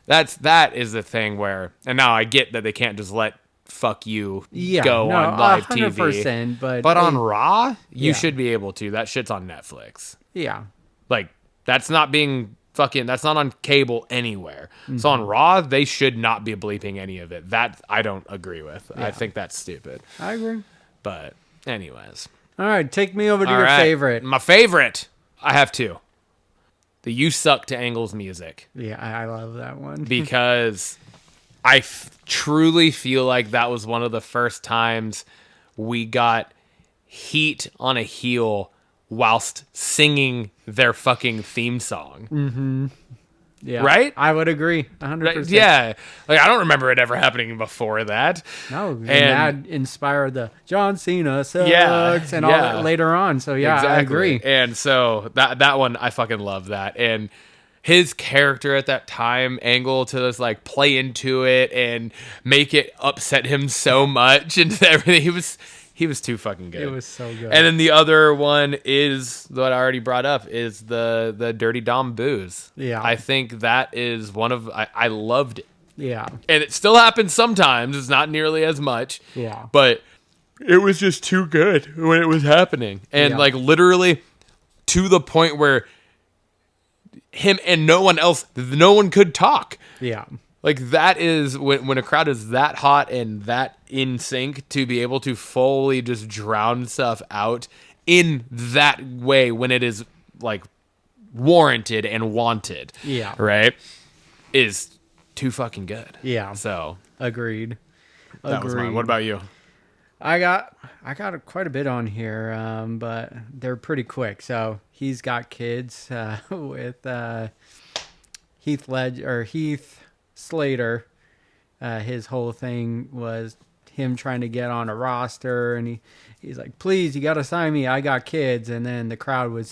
that is the thing where, and now I get that they can't just let "fuck you" go on live 100%, TV. but on Raw, you Yeah. should be able to. That shit's on Netflix. yeah. Like, that's not being fucking, that's not on cable anywhere. So on Raw, they should not be bleeping any of it. That I don't agree with. I think that's stupid. I agree. But anyways. All right, take me over to All your right. favorite. My favorite. I have two. The "You Suck" to Angle's music. Yeah, I love that one. Because I truly feel like that was one of the first times we got heat on a heel whilst singing their fucking theme song. Yeah, Right? I would agree 100%. Right? Yeah. Like, I don't remember it ever happening before that. No, and And- that inspired the John Cena sucks Yeah, and all yeah. that later on. So yeah, I agree. And so that one, I fucking love that. And his character at that time, Angle, to just like play into it and make it upset him so much and everything. He was too fucking good. It was so good. And then the other one is what I already brought up, is the Dirty Dom booze. Yeah. I think that is one of, I loved it. Yeah, And it still happens sometimes. It's not nearly as much. Yeah. But it was just too good when it was happening. And Yeah. like literally to the point where him and no one could talk. yeah, Like, that is when a crowd is that hot and that in sync, to be able to fully just drown stuff out in that way when it is like warranted and wanted. Yeah. Right? Is too fucking good. Yeah. So agreed. that was mine. What about you? I got quite a bit on here, but they're pretty quick. So he's got kids with Heath Slater. His whole thing was him trying to get on a roster, and he's like, "Please, you got to sign me. I got kids." And then the crowd would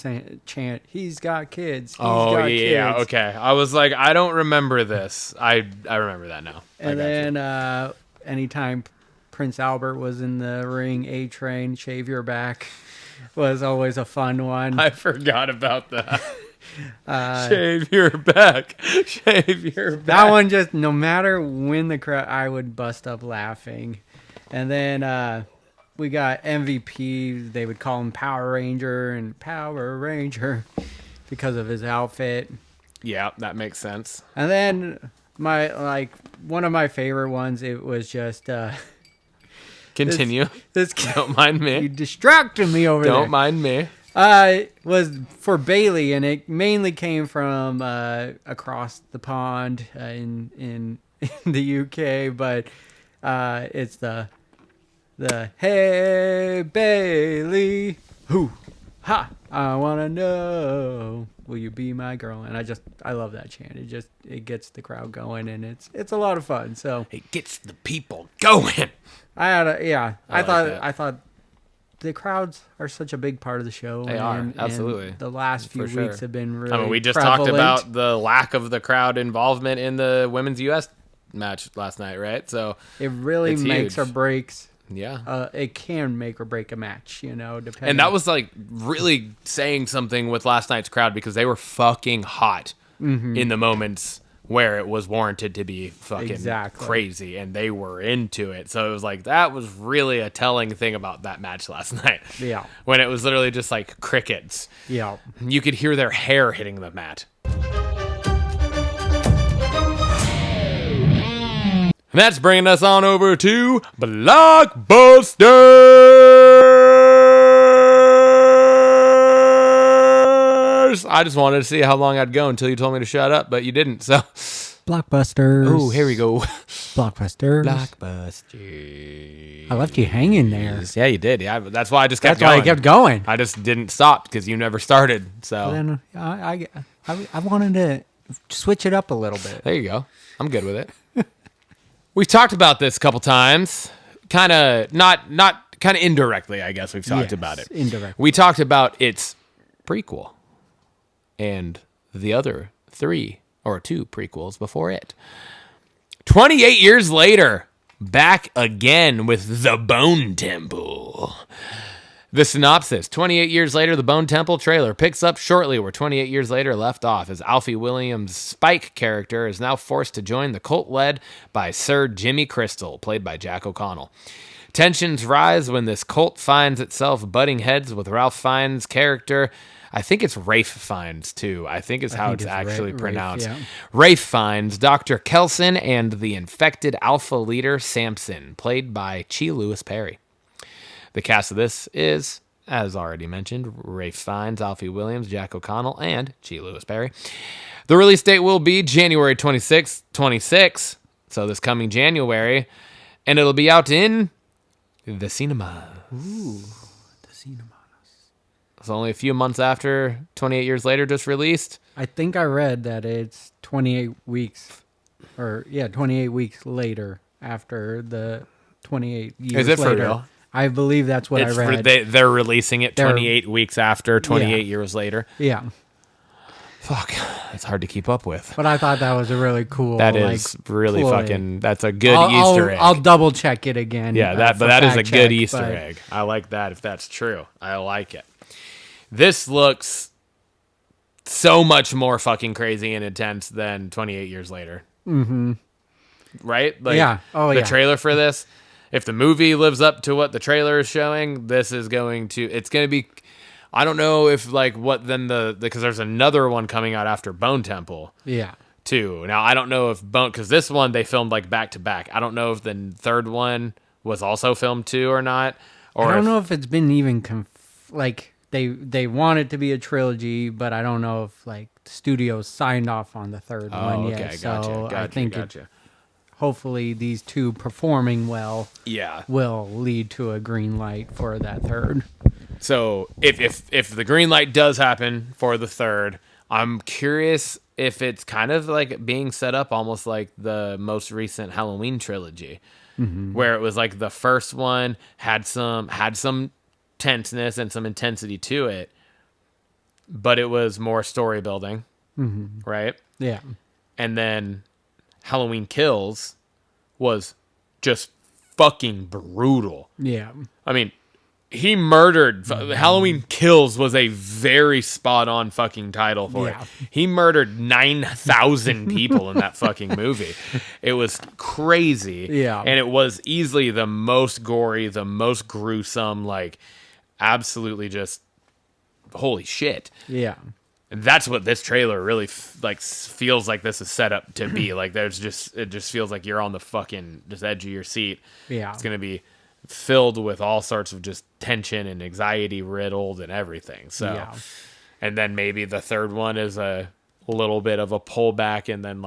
chant, "He's got kids. He's got yeah, kids." okay. I was like, I don't remember this. I remember that now. I And got you. then anytime Prince Albert was in the ring, A-Train, shave your back, was always a fun one. I forgot about that. Shave your back. Shave your back. That one, just no matter when the crowd, I would bust up laughing. And then we got MVP. They would call him Power Ranger and Power Ranger because of his outfit. Yeah, that makes sense. And then one of my favorite ones, it was just Continue. this Don't mind you me. distracted me over there. Don't mind me. Was for Bailey, and it mainly came from across the pond in the UK, but it's the "Hey Bailey, who, ha, I wanna know, will you be my girl?" And I love that chant. It gets the crowd going, and it's a lot of fun. So It gets the people going. I like that. thought the crowds are such a big part of the show. They are, absolutely. The last few For sure. weeks have been really. I mean, we just prevalent. talked about the lack of the crowd involvement in the women's US match last night, right? So It really it's makes huge. or breaks. yeah. It can make or break a match, depending. And that was like really saying something with last night's crowd, because they were fucking hot in the moments where it was warranted to be fucking Exactly. crazy, and they were into it. So it was like, that was really a telling thing about that match last night. Yeah. When it was literally just like crickets. Yeah. You could hear their hair hitting the mat. And that's bringing us on over to Blockbusters. I just wanted to see how long I'd go until you told me to shut up, but you didn't. So, Blockbusters. oh, here we go. Blockbusters. Blockbusters. I left you hanging there. Yeah, you did. Yeah, that's why I just kept That's why going. I kept going. I just didn't stop because you never started. So Then I wanted to switch it up a little bit. there you go. I'm good with it. We've talked about this a couple times. kind of indirectly, I guess we've talked about it. Indirectly. We talked about its prequel and the other 2 prequels before it. 28 years later, back again with the Bone Temple. The synopsis: 28 years later, the Bone Temple trailer picks up shortly where 28 years later left off, as Alfie Williams' Spike character is now forced to join the cult led by Sir Jimmy Crystal, played by Jack O'Connell. Tensions rise when this cult finds itself butting heads with Ralph Fiennes' character. I think it's Rafe Fiennes, too. I think it's how it's actually pronounced. Rafe, yeah. Rafe Fiennes, Dr. Kelson, and the infected alpha leader, Samson, played by Chi Lewis Perry. The cast of this is, as already mentioned, Rafe Fiennes, Alfie Williams, Jack O'Connell, and Chi Lewis Perry. The release date will be January 26, so this coming January, and it'll be out in the cinema. Ooh, the cinema. It's only a few months after 28 years later just released. I think I read that it's 28 weeks, 28 weeks later after the 28 years Is it later. for real? I believe that's what I read. They're releasing it 28 weeks after 28 Yeah. years later. Yeah. Fuck, it's hard to keep up with. But I thought that was a really cool. That is really ploy. fucking. That's a good Easter egg. I'll double check it again. Yeah, for that is a fact good check, Easter but egg. I like that. If that's true, I like it. This looks so much more fucking crazy and intense than 28 years later. Mm-hmm. Right? Like, yeah. Oh, the yeah. trailer for this. If the movie lives up to what the trailer is showing, this is going to. It's going to be. I don't know if because there's another one coming out after Bone Temple. Yeah. Too. Now I don't know if because this one they filmed like back to back. I don't know if the third one was also filmed too or not. Or I don't know if it's been even they want it to be a trilogy, but I don't know if the studios signed off on the third one yet. Okay, So gotcha. I think hopefully these two performing well will lead to a green light for that third. So if the green light does happen for the third, I'm curious if it's kind of like being set up almost like the most recent Halloween trilogy, where it was like the first one had some tenseness and some intensity to it, but it was more story building, right? Yeah. And then Halloween Kills was just fucking brutal. Yeah. I mean, he murdered. Halloween Kills was a very spot on fucking title for it. He murdered 9,000 people in that fucking movie. It was crazy. Yeah. And it was easily the most gory, the most gruesome, absolutely just holy shit. Yeah. And that's what this trailer really feels like this is set up to be. It just feels like you're on the fucking just edge of your seat. Yeah. It's going to be filled with all sorts of just tension and anxiety riddled and everything. So, and then maybe the third one is a little bit of a pullback and then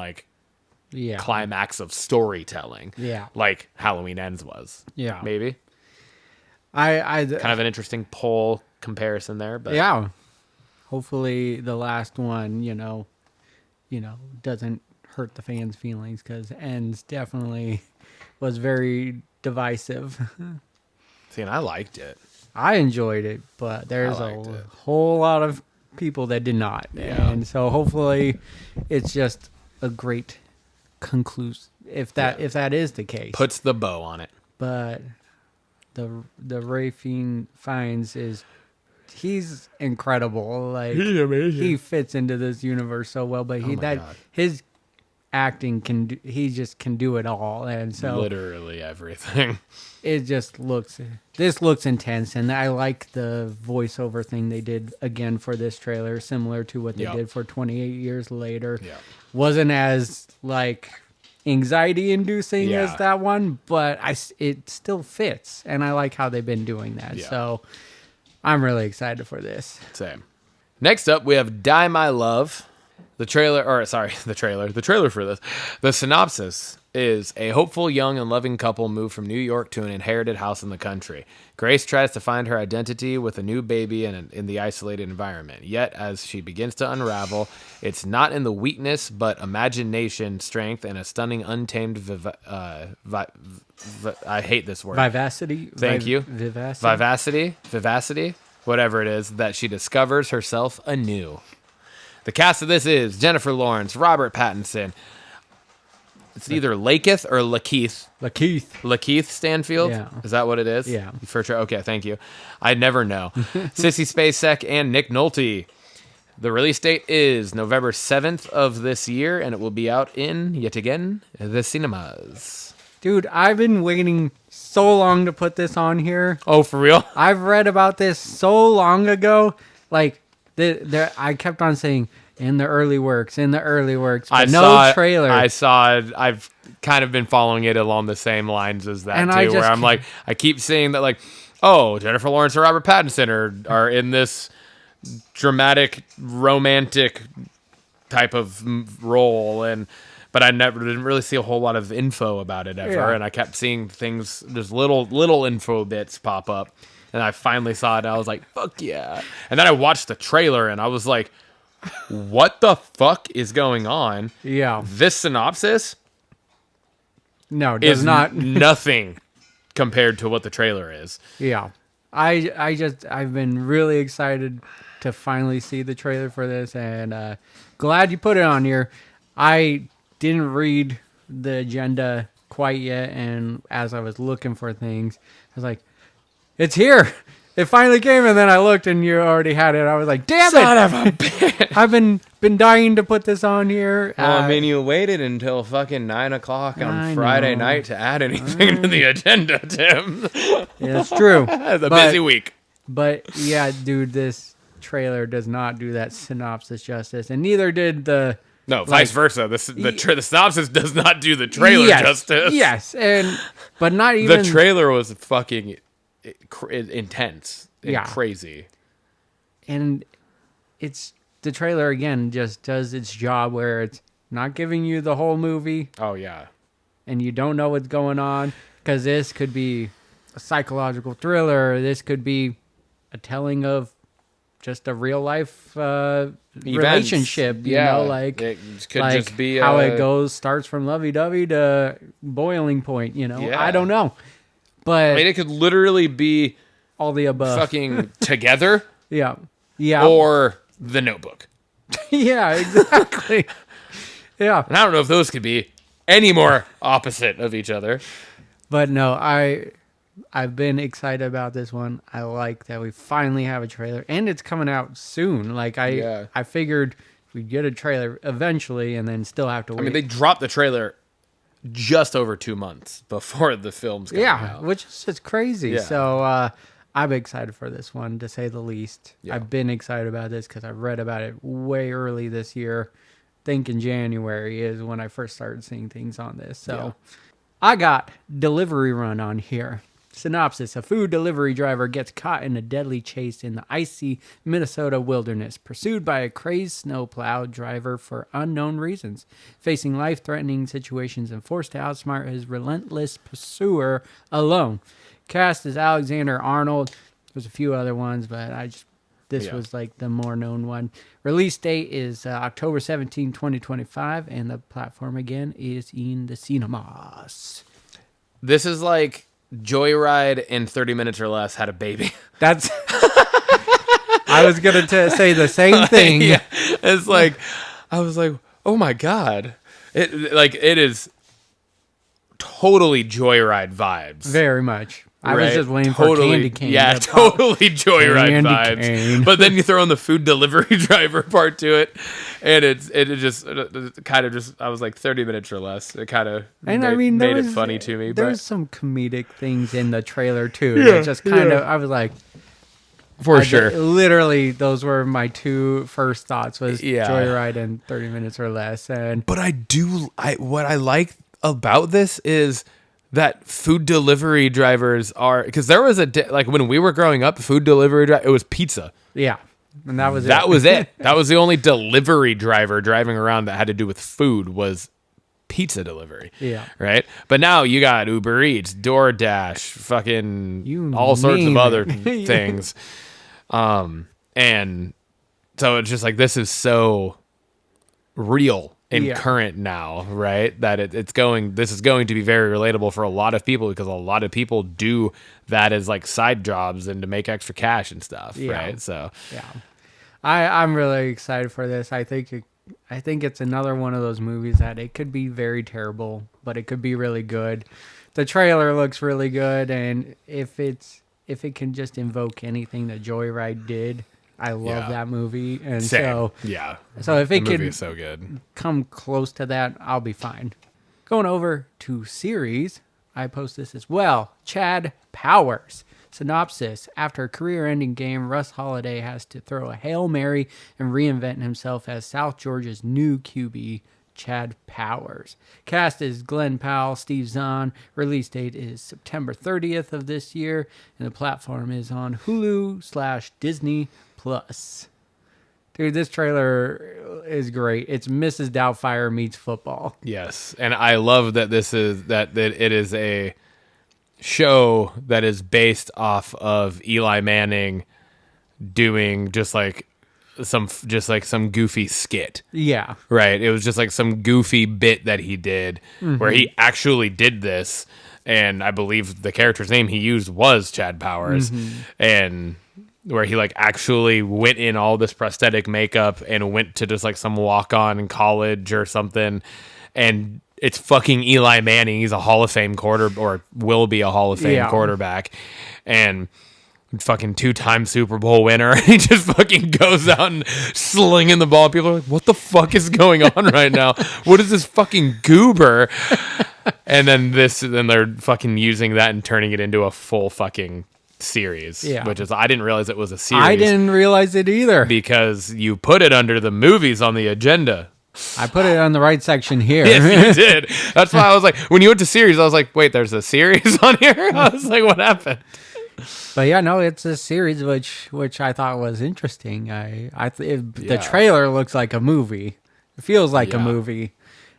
climax of storytelling. Yeah. Like Halloween Ends was. Yeah. Maybe. I kind of an interesting poll comparison there, but yeah. Hopefully the last one, doesn't hurt the fans' feelings because Ends definitely was very divisive. See, and I liked it. I enjoyed it, but there's whole lot of people that did not. Yeah. And so hopefully it's just a great conclusion if that is the case. Puts the bow on it. But the Rafe Fiennes he's incredible. He's amazing. He fits into this universe so well, but his acting he just can do it all, and so literally everything. It just looks intense, and I like the voiceover thing they did again for this trailer, similar to what they did for 28 years later. Yeah. Wasn't as anxiety inducing as that one, but it still fits, and I like how they've been doing that. Yeah. So I'm really excited for this. Same. Next up, we have Die My Love. The trailer for this. The synopsis is a hopeful, young, and loving couple move from New York to an inherited house in the country. Grace tries to find her identity with a new baby in the isolated environment. Yet, as she begins to unravel, it's not in the weakness, but imagination, strength, and a stunning, untamed I hate this word. Vivacity. Thank you. Vivacity. Vivacity, whatever it is, that she discovers herself anew. The cast of this is Jennifer Lawrence, Robert Pattinson. It's either Lakeith or Lakeith. Lakeith Stanfield? Yeah. Is that what it is? Yeah. For sure. Okay, thank you. I'd never know. Sissy Spacek and Nick Nolte. The release date is November 7th of this year, and it will be out in, yet again, the cinemas. Dude, I've been waiting so long to put this on here. Oh, for real? I've read about this so long ago. Like, I kept on saying, in the early works, but no trailer. I saw it. I've kind of been following it along the same lines as that, too, where I'm like, I keep seeing that, like, oh, Jennifer Lawrence and Robert Pattinson are in this dramatic, romantic type of role, but I didn't really see a whole lot of info about it ever, and I kept seeing things, just little info bits pop up, and I finally saw it, and I was like, fuck yeah. And then I watched the trailer, and I was like, what the fuck is going on? Yeah. This synopsis does not nothing compared to what the trailer is. Yeah. I've been really excited to finally see the trailer for this, and glad you put it on here. I didn't read the agenda quite yet, and as I was looking for things, I was like, it's here. It finally came, and then I looked, and you already had it. I was like, damn Son it. of a bitch. I've been dying to put this on here. Well, I mean, you waited until fucking 9 o'clock on Friday night to add anything to the agenda, Tim. Yeah, it's true. It's a busy week. But, yeah, dude, this trailer does not do that synopsis justice, and neither did the... No, vice versa. The synopsis does not do the trailer justice. Yes, but not even... The trailer was fucking intense and crazy. And the trailer, again, just does its job where it's not giving you the whole movie. Oh, yeah. And you don't know what's going on, because this could be a psychological thriller. This could be a telling of just a real life relationship, you know, like it could like just be how it goes, starts from lovey-dovey to boiling point, you know. Yeah. I don't know, but I mean, it could literally be all the above. Fucking Together, yeah, or The Notebook. Yeah, exactly. Yeah, and I don't know if those could be any more opposite of each other. But no, I've been excited about this one. I like that we finally have a trailer, and it's coming out soon. Like I figured we'd get a trailer eventually, and then still have to wait. I mean, they dropped the trailer just over 2 months before the film's coming out. Which is just crazy. Yeah. So I'm excited for this one, to say the least. Yeah. I've been excited about this because I read about it way early this year. I think in January is when I first started seeing things on this. So I got Delivery Run on here. Synopsis: a food delivery driver gets caught in a deadly chase in the icy Minnesota wilderness, pursued by a crazed snowplow driver for unknown reasons, facing life-threatening situations and forced to outsmart his relentless pursuer alone. Cast is Alexander Arnold. There's a few other ones, but this was like the more known one. Release date is October 17, 2025, and the platform again is in the cinemas. This is like Joyride in 30 minutes or less had a baby. That's... I was going to say the same thing. Yeah. It's like, I was like, oh my God. It is totally Joyride vibes. Very much. I Right? was just waiting Totally, for Candy Cane. Yeah, to pop. totally Joyride Candy vibes. cane. But then you throw in the food delivery driver part to it, and it just kind of just, I was like 30 minutes or less. It kind of made it funny to me. There's But some comedic things in the trailer too. That just kind of, I was like, sure. Literally, those were my two first thoughts: was Yeah. Joyride in 30 minutes or less. And But what I like about this is that food delivery drivers are, because there was like when we were growing up, food delivery it was pizza. yeah, And that was That it. was it. That was the only delivery driver driving around that had to do with food was pizza delivery. Yeah. Right? But now you got Uber Eats, DoorDash, fucking all sorts of name other it. things. And so it's just like this is so real and Yeah. current now, right? That this is going to be very relatable for a lot of people because a lot of people do that as like side jobs and to make extra cash and stuff, Yeah. right? So Yeah. I'm really excited for this. I think it's another one of those movies that it could be very terrible, but it could be really good. The trailer looks really good, and if it can just invoke anything that Joyride did, I love Yeah. that movie. And same. Yeah. so if The it movie can is so good. come close to that, I'll be fine. Going over to series, I post this as well. Chad Powers. Synopsis. After a career-ending game, Russ Holiday has to throw a Hail Mary and reinvent himself as South Georgia's new QB, Chad Powers. Cast is Glenn Powell, Steve Zahn. Release date is September 30th of this year, and the platform is on Hulu/Disney Plus. Dude, this trailer is great. It's Mrs. Doubtfire meets football. Yes, and I love that that it is a show that is based off of Eli Manning doing just like some goofy skit. Yeah. Right. It was just like some goofy bit that he did where he actually did this, and I believe the character's name he used was Chad Powers, and where he like actually went in all this prosthetic makeup and went to just like some walk-on in college or something, and it's fucking Eli Manning. He's a Hall of Fame or will be a Hall of Fame quarterback, and fucking 2-time Super Bowl winner. He just fucking goes out and slinging the ball. People are like, what the fuck is going on right now? What is this fucking goober? And then they're fucking using that and turning it into a full fucking series. Yeah. Which is, I didn't realize it was a series. I didn't realize it either. Because you put it under the movies on the agenda. I put it on the right section here. Yes, you did. That's why I was like, when you went to series, I was like, wait, there's a series on here? I was like, what happened? But yeah, no, it's a series which I thought was interesting. The trailer looks like a movie. It feels like a movie.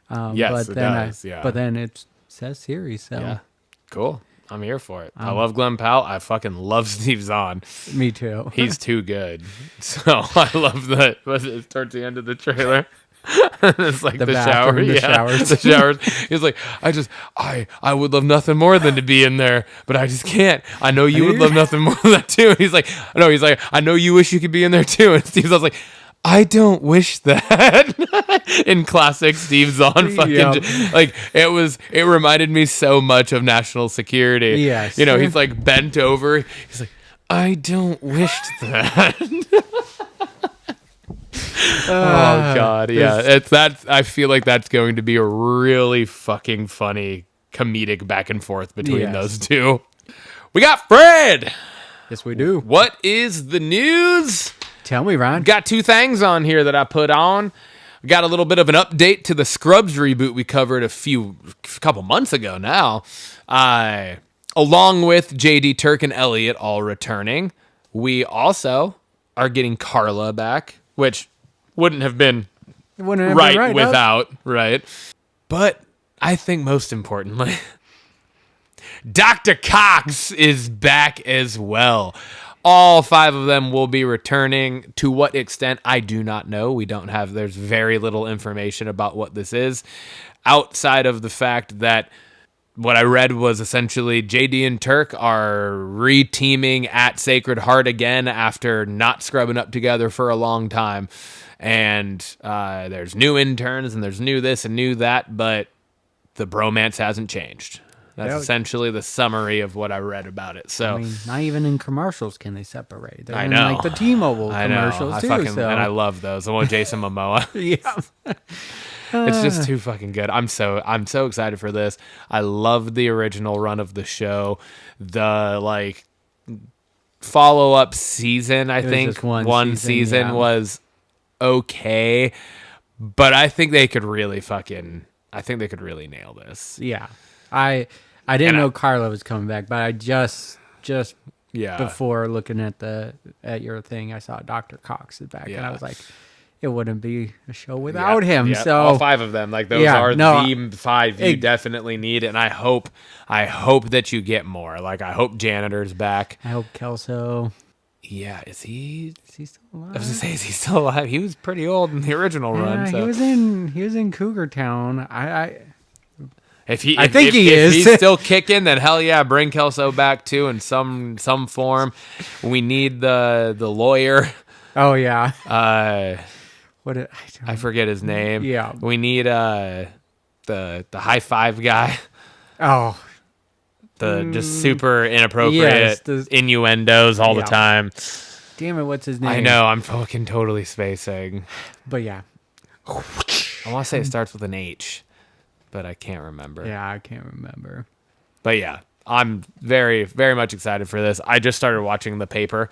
Yes, it does. But then it says series. So Yeah. Cool. I'm here for it. I love Glenn Powell. I fucking love Steve Zahn. Me too. He's too good. So I love that. Was it towards the end of the trailer? It's like the shower. bathroom, the showers. The showers. He's like, I would love nothing more than to be in there, but I just can't. I know you would love nothing more than that too. And he's like, I know you wish you could be in there too. And Steve's like, I don't wish that. In classic Steve Zahn fucking like it reminded me so much of National Security. Yes. You know, he's like bent over. He's like, I don't wish that. Oh god, yeah. It's that. I feel like that's going to be a really fucking funny comedic back and forth between those two. We got Fred. Yes, we do. What is the news? Tell me, Ron. Got 2 things on here that I put on. Got a little bit of an update to the Scrubs reboot we covered a couple months ago now. Along with JD, Turk, and Elliot all returning. We also are getting Carla back, which wouldn't have been right without, right? But I think most importantly, Dr. Cox is back as well. All 5 of them will be returning. To what extent, I do not know. There's very little information about what this is, outside of the fact that what I read was essentially JD and Turk are re-teaming at Sacred Heart again after not scrubbing up together for a long time. And there's new interns and there's new this and new that, but the bromance hasn't changed. That's essentially the summary of what I read about it. So, I mean, not even in commercials can they separate. They're I in know. like the T-Mobile commercials too. And I love those. The one with Jason Momoa. Yeah. It's just too fucking good. I'm so excited for this. I love the original run of the show. The like follow-up season, I think just one season was okay, but I think they could really nail this. Yeah. I didn't know Carla was coming back, but I just Yeah. before looking at your thing, I saw Dr. Cox is back, and I Yeah. was like, it wouldn't be a show without him. Yeah, So all 5 of them, like those Yeah, are no, the 5 you definitely need, and I hope that you get more. Like I hope Janitor's back. I hope Kelso. Yeah, is he Still alive? I was gonna say, is he still alive? He was pretty old in the original run. So. He was in Cougar Town. If he is. he's still kicking, then hell yeah, bring Kelso back too in some form. We need the lawyer. Oh yeah. I forget his name. Yeah. We need the high five guy. Oh. The just super inappropriate Yes, innuendos all the time. Damn it, what's his name? I know, I'm fucking totally spacing. But yeah. I want to say it starts with an H, but I can't remember. Yeah, I can't remember. But yeah, I'm very, very much excited for this. I just started watching The Paper.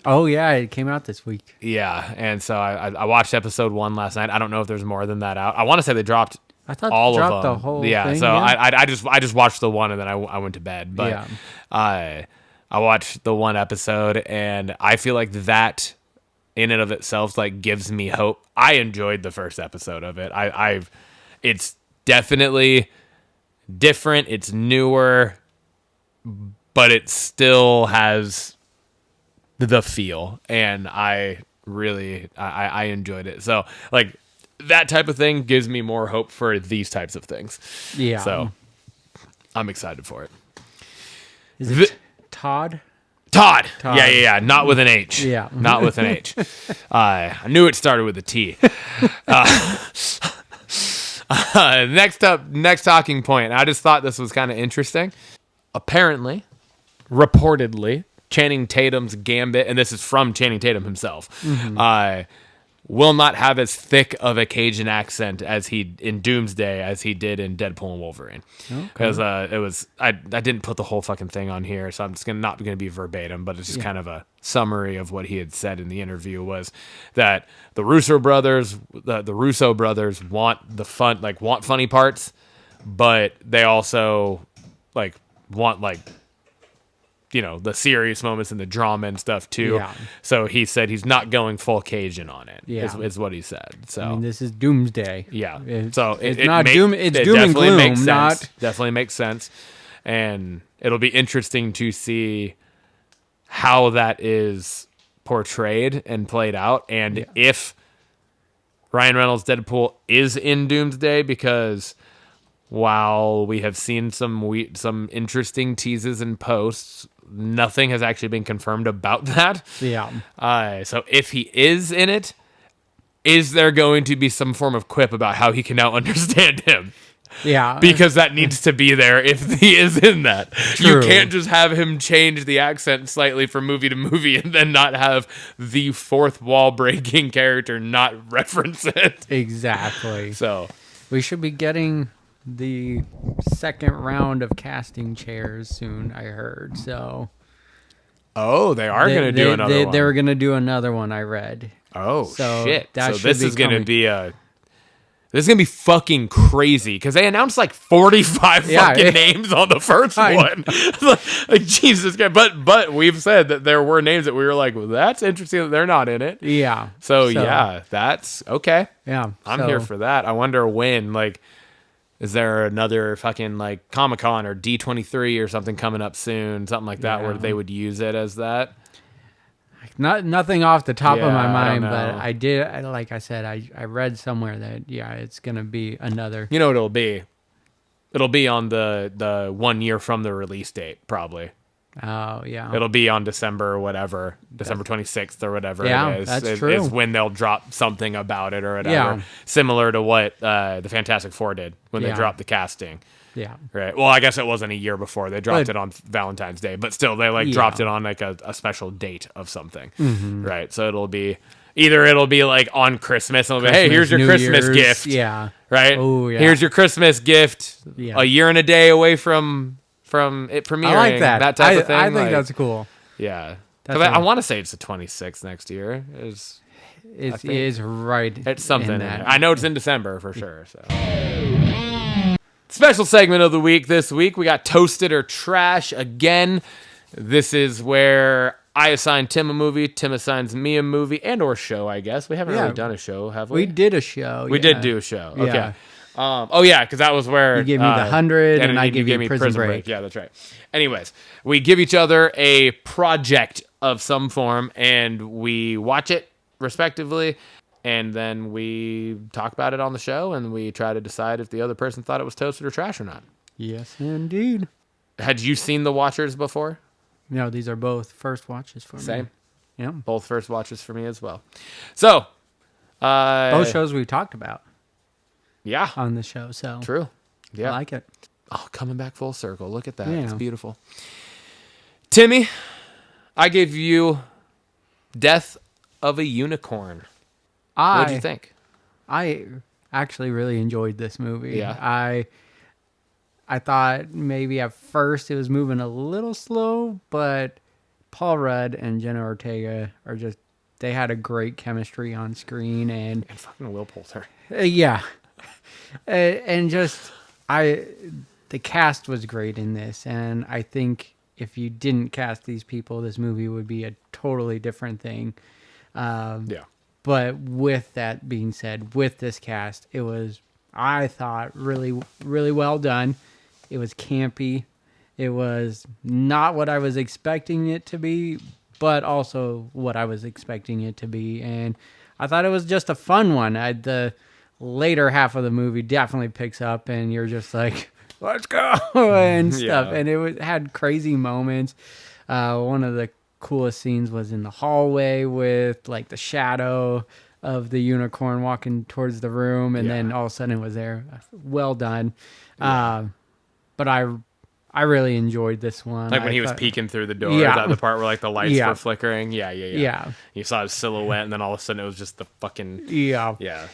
Oh yeah, it came out this week. Yeah, and so I watched episode 1 last night. I don't know if there's more than that out. I want to say they dropped I thought all they of dropped them. the whole yeah, thing. so I just watched the one and then I went to bed. But I watched the one episode and I feel like that in and of itself like gives me hope. I enjoyed the first episode of it. It's definitely different. It's newer, but it still has the feel, and I really I enjoyed it. So like that type of thing gives me more hope for these types of things. Yeah. So I'm excited for it. Is it Todd? Todd. Yeah. Not with an H. Yeah. Not with an H. I knew it started with a T. Next talking point. I just thought this was kind of interesting. Apparently, reportedly, Channing Tatum's Gambit, and this is from Channing Tatum himself, will not have as thick of a Cajun accent as he in Doomsday as he did in Deadpool and Wolverine. Because it was I didn't put the whole fucking thing on here, so I'm just not going to be verbatim, but it's just kind of a summary of what he had said in the interview was that the Russo brothers want the fun, like want funny parts, but they also like want like the serious moments and the drama and stuff too. Yeah. So he said he's not going full Cajun on it. Yeah. Is what he said. So I mean, this is Doomsday. yeah. It's, So it's not doom. It's doom and definitely gloom. makes sense. Not Definitely makes sense, and it'll be interesting to see how that is portrayed and played out, and if Ryan Reynolds' Deadpool is in Doomsday, because while we have seen some interesting teases and posts, nothing has actually been confirmed about that. Yeah. So if he is in it, is there going to be some form of quip about how he can now understand him? Yeah. Because that needs to be there if he is in that. True. You can't just have him change the accent slightly from movie to movie and then not have the fourth wall breaking character not reference it. Exactly. So we should be getting the second round of casting chairs soon, I heard. So they are going to do another one. They were going to do another one, I read. Oh, So shit. that So should this be is going to coming. be this is going to be fucking crazy because they announced like 45 fucking names on the first one. like Jesus Christ. But we've said that there were names that we were like, well, that's interesting that they're not in it. Yeah. So yeah, that's okay. Yeah. I'm here for that. I wonder when, like, is there another fucking like Comic-Con or D23 or something coming up soon, something like that, where they would use it as that? Nothing off the top of my Yeah, I don't mind, but know. I did. Like I said, I read somewhere that it's gonna be another. You know what it'll be? It'll be on the 1 year from the release date, probably. Oh yeah. It'll be on December or whatever, December 26th or whatever Yeah, it is. that's true. Is when they'll drop something about it or whatever. Yeah. Similar to what the Fantastic Four did when they Yeah. dropped the casting. Yeah. Right. Well, I guess it wasn't a year before. They dropped But- it on Valentine's Day, but still they like Yeah. dropped it on like a special date of something. Right. So it'll be like on Christmas and it'll be, hey, here's your New Christmas Year's, gift. Yeah. Right? Oh, yeah. Here's your Christmas gift. Yeah. A year and a day away from it premiering. I like that. That type of thing. I think like, that's cool. yeah. That's Because I a- want to say it's the 26th next year. It think is right. It's something in that. there. I know it's in December for sure. So, special segment of the week this week. We got Toasted or Trash again. This is where I assign Tim a movie, Tim assigns me a movie and or show, I guess. We haven't really done a show, have we? We did a show. We did do a show. Yeah. Okay. Oh, yeah, because that was where... You gave me the 100, and I gave you me Prison Break. Yeah, that's right. Anyways, we give each other a project of some form, and we watch it respectively, and then we talk about it on the show, and we try to decide if the other person thought it was toasted or trash or not. Yes, indeed. Had you seen The Watchers before? No, these are both first watches for me. Same. Yeah. Both first watches for me as well. So, both shows we talked about yeah, on the show, so true. Yeah. I like it. Oh, coming back full circle. Look at that. Yeah. It's beautiful. Timmy, I gave you Death of a Unicorn. What'd you think? I actually really enjoyed this movie. Yeah. I thought maybe at first it was moving a little slow, but Paul Rudd and Jenna Ortega are just, they had a great chemistry on screen. And fucking Will Poulter. Yeah. And just, the cast was great in this. And I think if you didn't cast these people, this movie would be a totally different thing. Yeah. But with that being said, with this cast, it was, I thought, really, really well done. It was campy. It was not what I was expecting it to be, but also what I was expecting it to be. And I thought it was just a fun one. The later half of the movie definitely picks up, and you're just like, let's go, and stuff. Yeah. And it had crazy moments. One of the coolest scenes was in the hallway with like the shadow of the unicorn walking towards the room, and then all of a sudden it was there. Well done. Yeah. But I really enjoyed this one. Like when he was peeking through the door, is that the part where like the lights were flickering? Yeah. You saw his silhouette, and then all of a sudden it was just the fucking... Yeah. Yeah.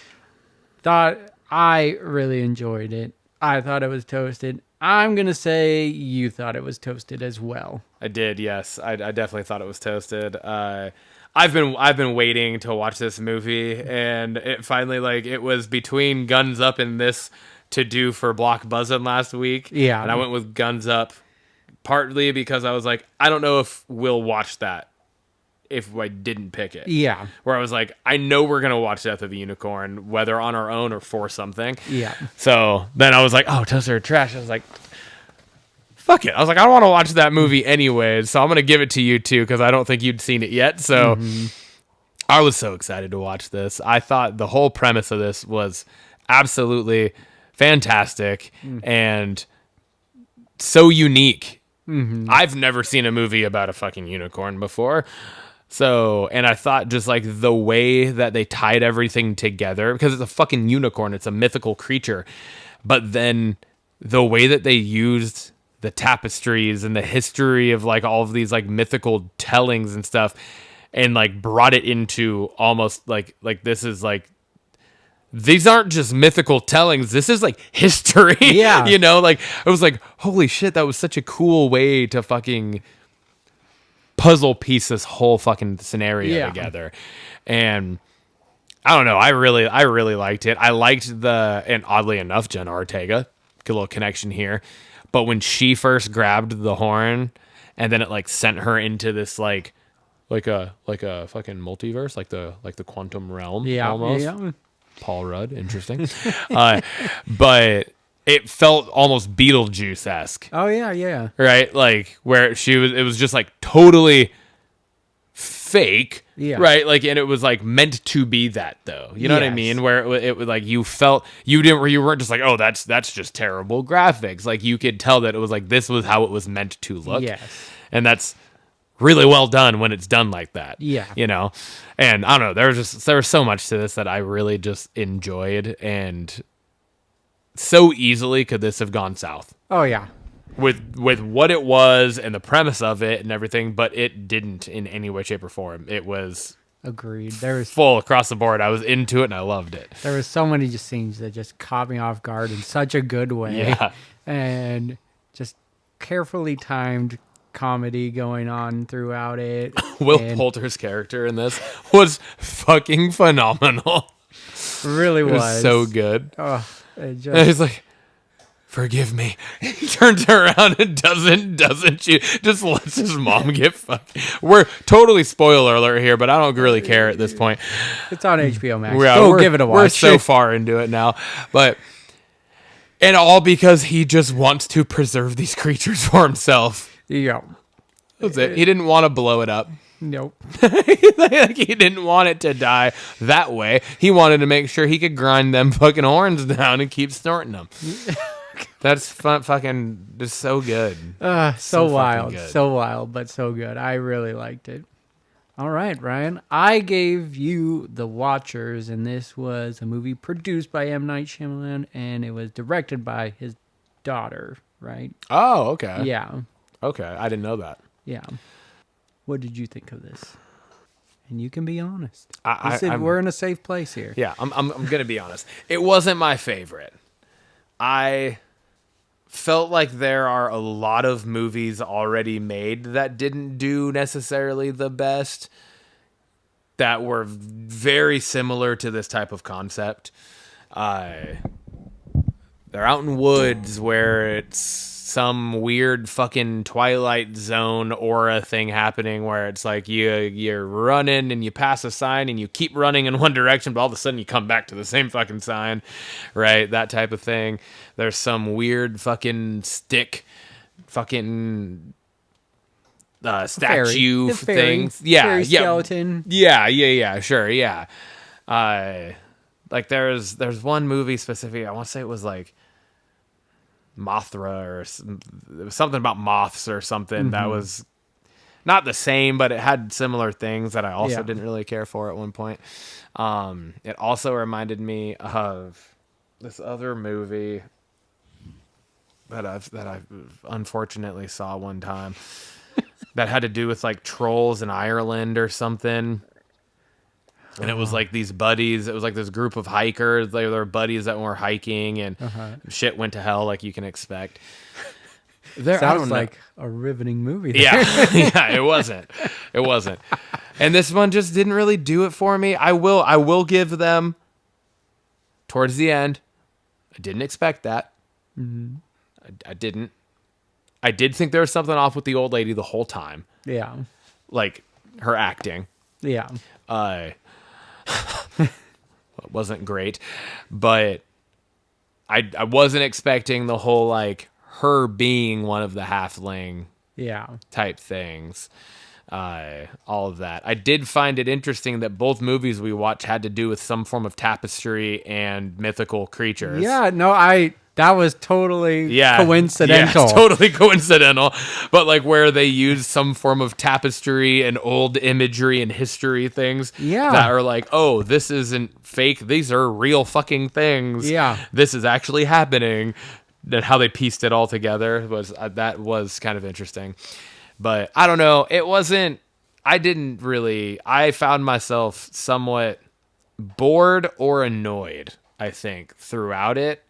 I really enjoyed it. I thought it was toasted. I'm going to say you thought it was toasted as well. I did, yes. I definitely thought it was toasted. I've been waiting to watch this movie, and it finally, like, it was between Guns Up and this to do for Blockbusters last week. Yeah. And I went with Guns Up partly because I was like, I don't know if we'll watch that if I didn't pick it. Yeah. Where I was like, I know we're going to watch Death of a Unicorn, whether on our own or for something. Yeah. So then I was like, oh, toasted or trash? I was like, fuck it. I was like, I don't want to watch that movie anyways, so I'm going to give it to you too, because I don't think you'd seen it yet. So I was so excited to watch this. I thought the whole premise of this was absolutely fantastic and so unique. I've never seen a movie about a fucking unicorn before. So, and I thought just like the way that they tied everything together, because it's a fucking unicorn, it's a mythical creature, but then the way that they used the tapestries and the history of like all of these like mythical tellings and stuff, and like brought it into almost like this is like, these aren't just mythical tellings, this is like history. Yeah. You know, like I was like, holy shit, that was such a cool way to fucking puzzle piece this whole fucking scenario together. And I don't know, I really liked it. I liked and oddly enough, Jenna Ortega, good little connection here. But when she first grabbed the horn and then it like sent her into this like a fucking multiverse, like the quantum realm almost. Yeah. Paul Rudd, interesting. But it felt almost Beetlejuice-esque. Oh yeah. Right? Like where it was just like totally fake. Yeah. Right? Like, and it was like meant to be that though. You know what I Yes. mean? Where it was like you felt you weren't just like, oh, that's just terrible graphics. Like you could tell that it was like this was how it was meant to look. Yes. And that's really well done when it's done like that. Yeah. You know? And I don't know, there was so much to this that I really just enjoyed, and so easily could this have gone south. Oh yeah. With what it was and the premise of it and everything, but it didn't in any way, shape, or form. It was Agreed. There was full across the board. I was into it and I loved it. There was so many just scenes that just caught me off guard in such a good way. Yeah. And just carefully timed comedy going on throughout it. Will Poulter's character in this was fucking phenomenal. Really It was so good. Oh, And he's like, forgive me. He turns around and doesn't shoot. Just lets his mom get fucked. We're totally spoiler alert here, but I don't really care at this point. It's on HBO Max. Yeah, Go give it a watch. We're so far into it now. And all because he just wants to preserve these creatures for himself. Yeah. That's it. He didn't want to blow it up. Nope. Like, he didn't want it to die that way. He wanted to make sure he could grind them fucking horns down and keep snorting them. That's fucking just so good. So wild. good. So wild, but so good. I really liked it. All right, Ryan. I gave you The Watchers, and this was a movie produced by M. Night Shyamalan, and it was directed by his daughter, right? Oh, okay. Yeah. Okay, I didn't know that. Yeah. What did you think of this? And you can be honest. I'm- We're in a safe place here. Yeah, I'm gonna be honest. It wasn't my favorite. I felt like there are a lot of movies already made that didn't do necessarily the best, that were very similar to this type of concept. They're out in woods where it's some weird fucking Twilight Zone aura thing happening where it's like you're running and you pass a sign and you keep running in one direction, but all of a sudden you come back to the same fucking sign, right? That type of thing. There's some weird fucking stick fucking statue The fairy. things. Yeah, Fairy yeah. skeleton. Yeah, sure, yeah. Like there's one movie specifically, I want to say it was like Mothra or it was something about moths or something that was not the same, but it had similar things that I also didn't really care for at one point. It also reminded me of this other movie that I unfortunately saw one time that had to do with like trolls in Ireland or something. And it was like these buddies. It was like this group of hikers. They were buddies that were hiking, and shit went to hell, like you can expect. Sounds like a riveting movie. There. Yeah, it wasn't. It wasn't. And this one just didn't really do it for me. I will give them towards the end. I didn't expect that. I didn't. I did think there was something off with the old lady the whole time. Yeah. Like her acting. Yeah. It wasn't great, but I wasn't expecting the whole like her being one of the halfling type things. All of that. I did find it interesting that both movies we watched had to do with some form of tapestry and mythical creatures. Yeah, no, that was totally coincidental. Yeah, it's totally coincidental. But like where they use some form of tapestry and old imagery and history things that are like, oh, this isn't fake. These are real fucking things. Yeah. This is actually happening. And how they pieced it all together was that was kind of interesting. But I don't know. It wasn't. I found myself somewhat bored or annoyed, I think, throughout it.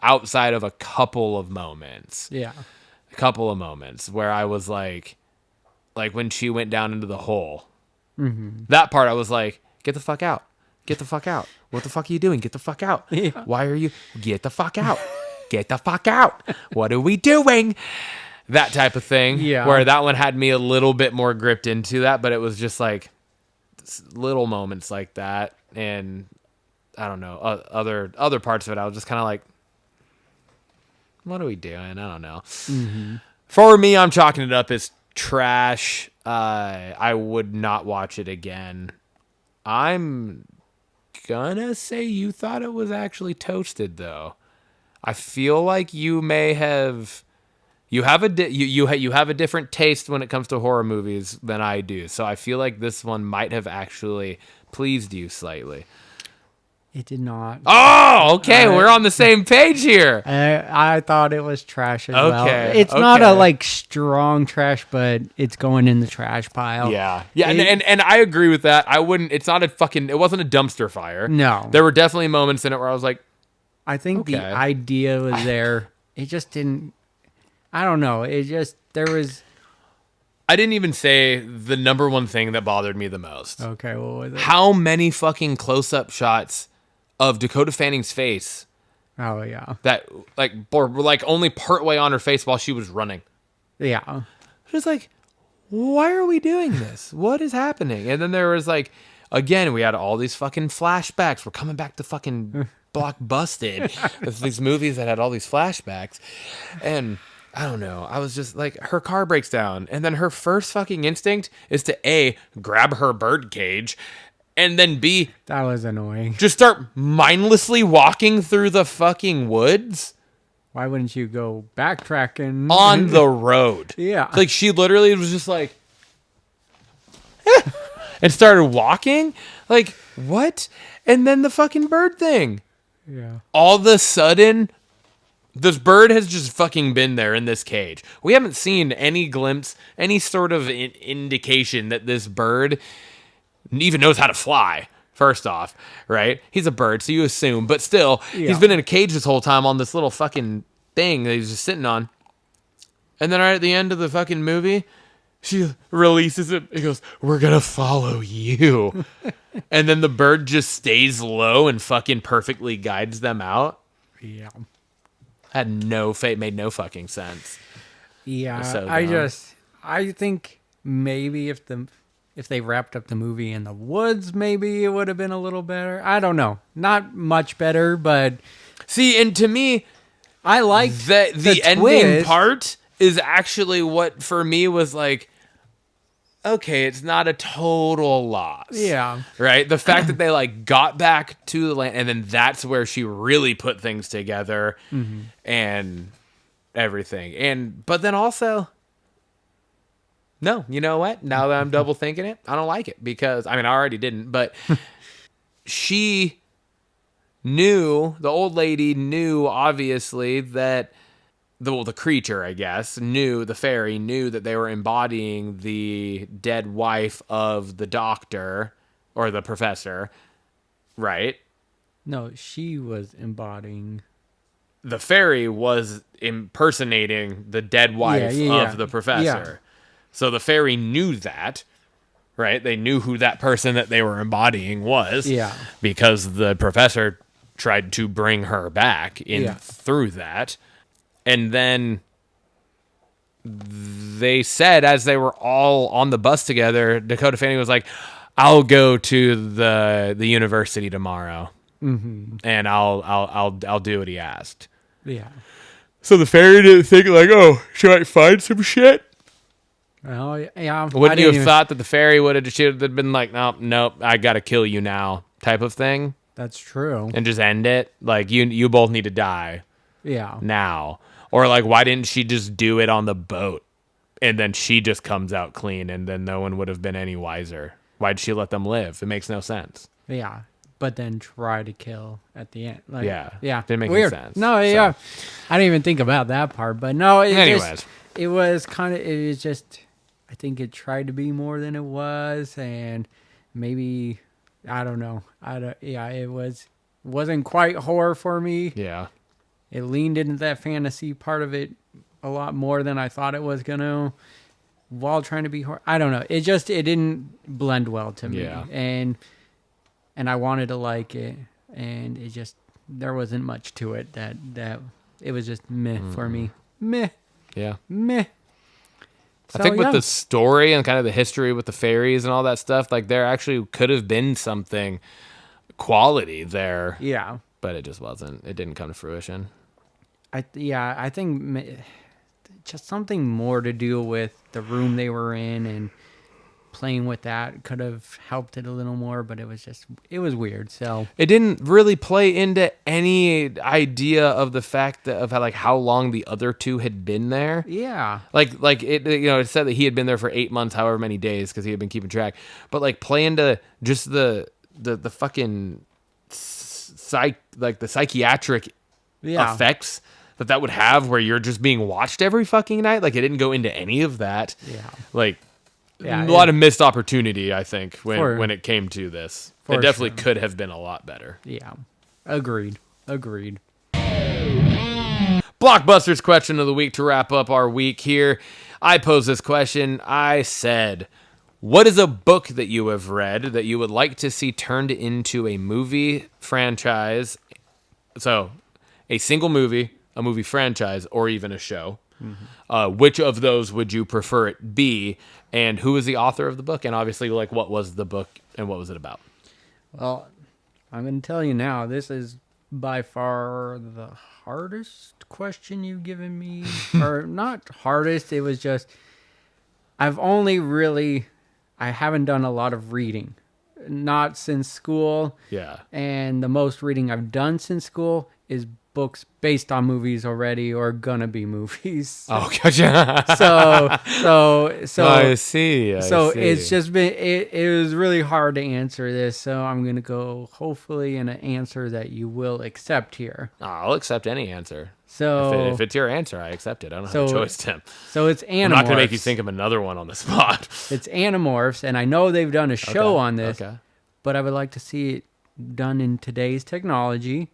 Outside of a couple of moments. Yeah. A couple of moments where I was like when she went down into the hole. That part I was like, get the fuck out. Get the fuck out. What the fuck are you doing? Get the fuck out. Yeah. Why are you? Get the fuck out. Get the fuck out. What are we doing? That type of thing. Yeah. Where that one had me a little bit more gripped into that, but it was just like little moments like that. And I don't know, other parts of it, I was just kind of like, what are we doing? I don't know. For me, I'm chalking it up as trash. I would not watch it again. I'm gonna say you thought it was actually toasted, though. I feel like you may have... You have a different taste when it comes to horror movies than I do. So I feel like this one might have actually pleased you slightly. It did not. Oh, okay. We're on the same page here. I thought it was trash as well. It's not a like strong trash, but it's going in the trash pile. Yeah. And I agree with that. I wouldn't. It wasn't a dumpster fire. No. There were definitely moments in it where I was like, I think the idea was there. It just didn't. I don't know. It just there was. I didn't even say the number one thing that bothered me the most. Okay, what was it? How many fucking close-up shots of Dakota Fanning's face Oh, yeah. that like or like only part way on her face while she was running. Yeah. Just like, why are we doing this? What is happening? And then there was like, again, we had all these fucking flashbacks. We're coming back to fucking Blockbusted. There's these movies that had all these flashbacks. And I don't know. I was just like, her car breaks down. And then her first fucking instinct is to A, grab her bird cage. And then B, That was annoying. just start mindlessly walking through the fucking woods Why wouldn't you go backtracking? on the road. Yeah. Like she literally was just like, and started walking. Like, what? And then the fucking bird thing. Yeah. All of a sudden, this bird has just fucking been there in this cage. We haven't seen any glimpse, any sort of indication that this bird even knows how to fly. First off, right? He's a bird, so you assume. But still, he's been in a cage this whole time on this little fucking thing that he's just sitting on. And then right at the end of the fucking movie, she releases it. He goes, "We're going to follow you." And then the bird just stays low and fucking perfectly guides them out. Yeah. Had made no fucking sense. Yeah. So dumb. I think maybe if they wrapped up the movie in the woods, maybe it would have been a little better. I don't know. Not much better, but See, and to me, I like the ending twist. part is actually what for me was like, okay, it's not a total loss. Yeah. Right? The fact that they like got back to the land and then that's where she really put things together and everything. But then also, no, you know what? Now that I'm double thinking it, I don't like it because, I mean, I already didn't, but she knew, the old lady knew, obviously, that the creature, I guess, the fairy knew that they were embodying the dead wife of the doctor or the professor, right? No, she was embodying. The fairy was impersonating the dead wife of the professor. Yeah. So the fairy knew that, right? They knew who that person that they were embodying was. Yeah. Because the professor tried to bring her back through that. And then they said, as they were all on the bus together, Dakota Fanning was like, "I'll go to the university tomorrow, and I'll do what he asked." Yeah. So the fairy didn't think like, "Oh, she might find some shit." Well, yeah. Wouldn't you have thought that the fairy would have been like, nope, I gotta kill you now, type of thing, That's true. and just end it? Like you both need to die Yeah. now, or like why didn't she just do it on the boat, and then she just comes out clean, and then no one would have been any wiser? Why'd she let them live? It makes no sense. Yeah. But then try to kill at the end. Like, Yeah. Yeah. Didn't make any Weird. sense. No, So- yeah. I didn't even think about that part, but no. Anyways. It was just, I think it tried to be more than it was, and maybe, I don't know. It wasn't quite horror for me. Yeah. It leaned into that fantasy part of it a lot more than I thought it was gonna, while trying to be horror. I don't know. It didn't blend well to me. Yeah. And I wanted to like it, and it just, there wasn't much to it that it was just meh for me. Meh. Yeah. Meh. I think with yeah. the story and kind of the history with the fairies and all that stuff, like there actually could have been something quality there, Yeah. but it just wasn't. It didn't come to fruition. I think just something more to do with the room they were in, and playing with that could have helped it a little more, but it was weird. So It didn't really play into any idea of the fact that, of how long the other two had been there. yeah. Like it, it said that he had been there for 8 months, however many days, because he had been keeping track. But like play into just the fucking the psychiatric effects that would have, where you're just being watched every fucking night. Like it didn't go into any of that. Yeah. Like Yeah, a lot of missed opportunity, I think, when it came to this. For It definitely sure. could have been a lot better. Yeah. Agreed. Blockbusters question of the week to wrap up our week here. I posed this question. I said, what is a book that you have read that you would like to see turned into a movie franchise? So, a single movie, a movie franchise, or even a show. Which of those would you prefer it be? And who is the author of the book? And obviously, like, what was the book and what was it about? Well, I'm going to tell you now, this is by far the hardest question you've given me. Or not hardest, it was just, I haven't done a lot of reading. Not since school. Yeah. And the most reading I've done since school is books based on movies already or gonna be movies. Oh, gotcha. So I see. It's just been it was really hard to answer this, so I'm gonna go hopefully in an answer that you will accept here. I'll accept any answer. So if it's your answer, I accept it. I don't have a choice, Tim. So it's Animorphs. I'm not gonna make you think of another one on the spot. It's Animorphs, and I know they've done a show on this, Okay. but I would like to see it done in today's technology.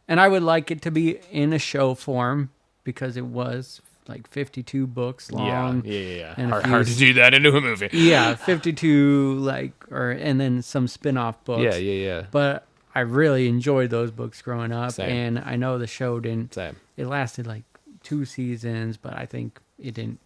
And I would like it to be in a show form because it was like 52 books long. Yeah. And Hard to do that into a movie. Yeah, 52 and then some spin-off books. Yeah. But I really enjoyed those books growing up. Same. And I know the show didn't. Same. It lasted like 2 seasons, but I think it didn't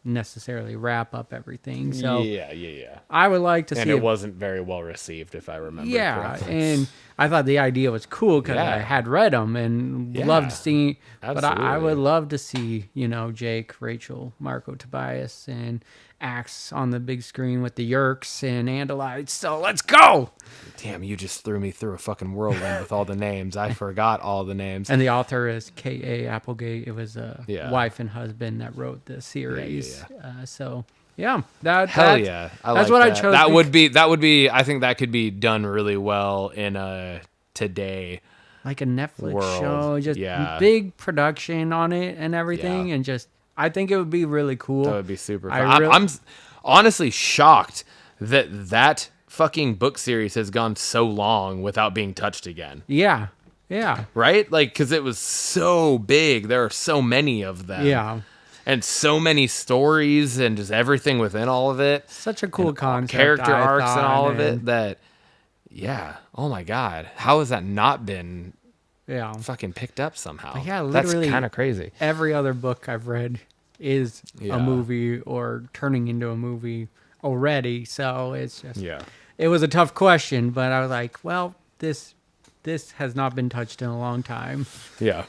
necessarily wrap up everything. So Yeah. I would like to see And it wasn't very well received, if I remember correctly. And I thought the idea was cool because I had read them and loved seeing. But I would love to see, Jake, Rachel, Marco, Tobias, and Axe on the big screen with the Yerks and Andalites. So let's go! Damn, you just threw me through a fucking whirlwind with all the names. I forgot all the names. And the author is K.A. Applegate. It was a wife and husband that wrote the series. So... yeah, that's what I chose. That would be. I think that could be done really well in a today, like a Netflix world. show, just big production on it and everything, and just I think it would be really cool. That would be super fun. I'm honestly shocked that fucking book series has gone so long without being touched again. Yeah. Right, like because it was so big. There are so many of them. Yeah. And so many stories and just everything within all of it. Such a cool concept. Character arcs and all of it that, oh my God. How has that not been fucking picked up somehow? But yeah, literally. That's kind of crazy. Every other book I've read is a movie or turning into a movie already. So it's just, it was a tough question, but I was like, well, this has not been touched in a long time. Yeah.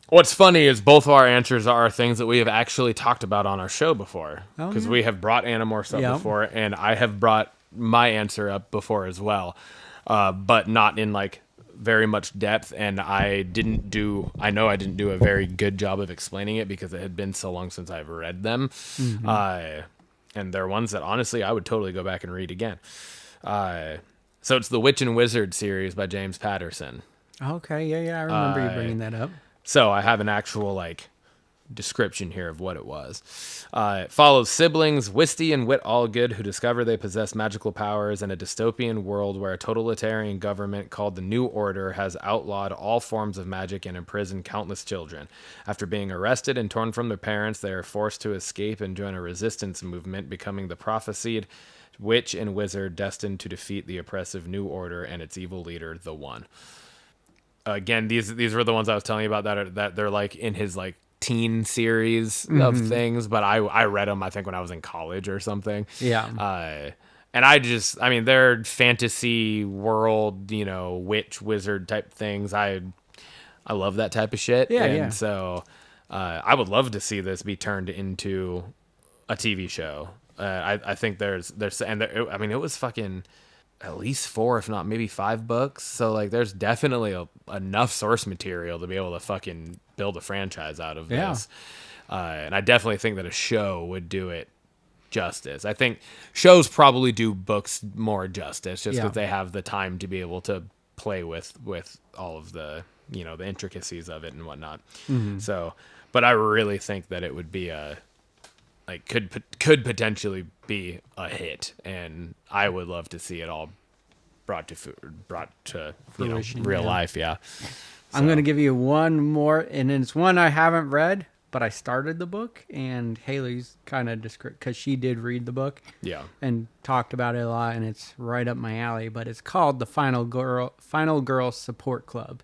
What's funny is both of our answers are things that we have actually talked about on our show before. Because we have brought Animorphs up before, and I have brought my answer up before as well. But not in like very much depth, and I know I didn't do a very good job of explaining it because it had been so long since I've read them. Mm-hmm. And they're ones that honestly I would totally go back and read again. So it's the Witch and Wizard series by James Patterson. Okay, yeah, I remember you bringing that up. So I have an actual description here of what it was. It follows siblings Wisty and Wit Allgood who discover they possess magical powers in a dystopian world where a totalitarian government called the New Order has outlawed all forms of magic and imprisoned countless children. After being arrested and torn from their parents, they are forced to escape and join a resistance movement, becoming the prophesied witch and wizard destined to defeat the oppressive New Order and its evil leader, the One. Again, these were the ones I was telling you about that they're like in his teen series of things, but I read them I think when I was in college or something. Yeah. And they're fantasy world, witch wizard type things. I love that type of shit. Yeah. So I would love to see this be turned into a TV show. I think it was fucking at least 4, if not maybe 5 books. So there's definitely enough source material to be able to fucking build a franchise out of this. And I definitely think that a show would do it justice. I think shows probably do books more justice just because they have the time to be able to play with all of the, the intricacies of it and whatnot. Mm-hmm. So, but I really think that it would be could potentially be a hit, and I would love to see it all brought to fruition, real life. Yeah. So. I'm going to give you one more, and it's one I haven't read, but I started the book, and Haley's kind of because she did read the book, and talked about it a lot, and it's right up my alley. But it's called The Final Girl Support Club,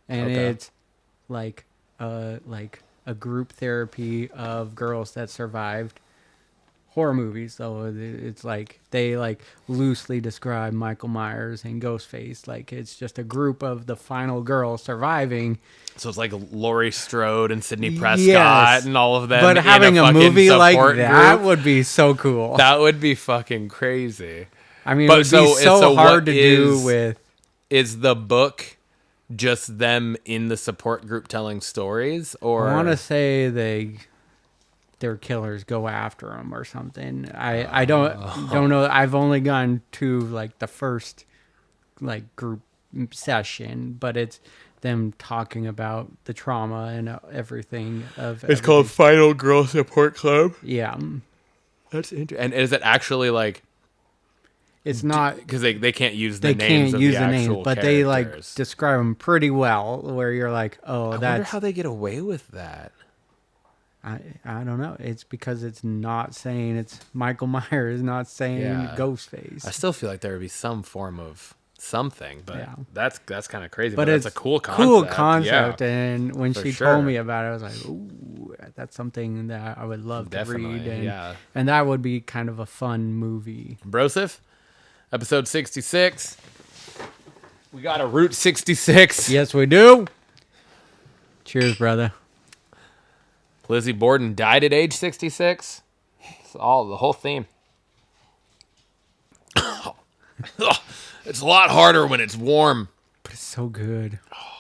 and it's like a group therapy of girls that survived horror movies. So it's like they like loosely describe Michael Myers and Ghostface. Like it's just a group of the final girls surviving. So it's like Laurie Strode and Sidney Prescott Yes. and all of them. But in having a fucking movie like support that group. would be so cool. That would be fucking crazy. I mean, But it would be so what hard to do with. Is the book just them in the support group telling stories, or I want to say their killers go after them or something. I don't know. I've only gone to like the first like group session, but it's them talking about the trauma and everything of It's called Final Girl Support Club. Yeah. That's interesting. And is it actually like It's not because they can't use the they names can't of use the the actual names, but they like characters. describe them pretty well. Where you're like, oh, I wonder that's how they get away with that. I don't know. It's because it's not saying it's Michael Myers, not saying Yeah. Ghostface. I still feel like there would be some form of something, but Yeah. that's kind of crazy. But But it's that's a cool concept. Cool concept, Yeah, and when for she sure. told me about it, I was like, "Ooh, that's something that I would love Definitely, to read." And, yeah. and that would be kind of a fun movie. Broseph, episode 66. We got a Route 66. Yes, we do. Cheers, brother. Lizzie Borden died at age 66. It's all the whole theme. It's a lot harder when it's warm. But it's so good. Oh,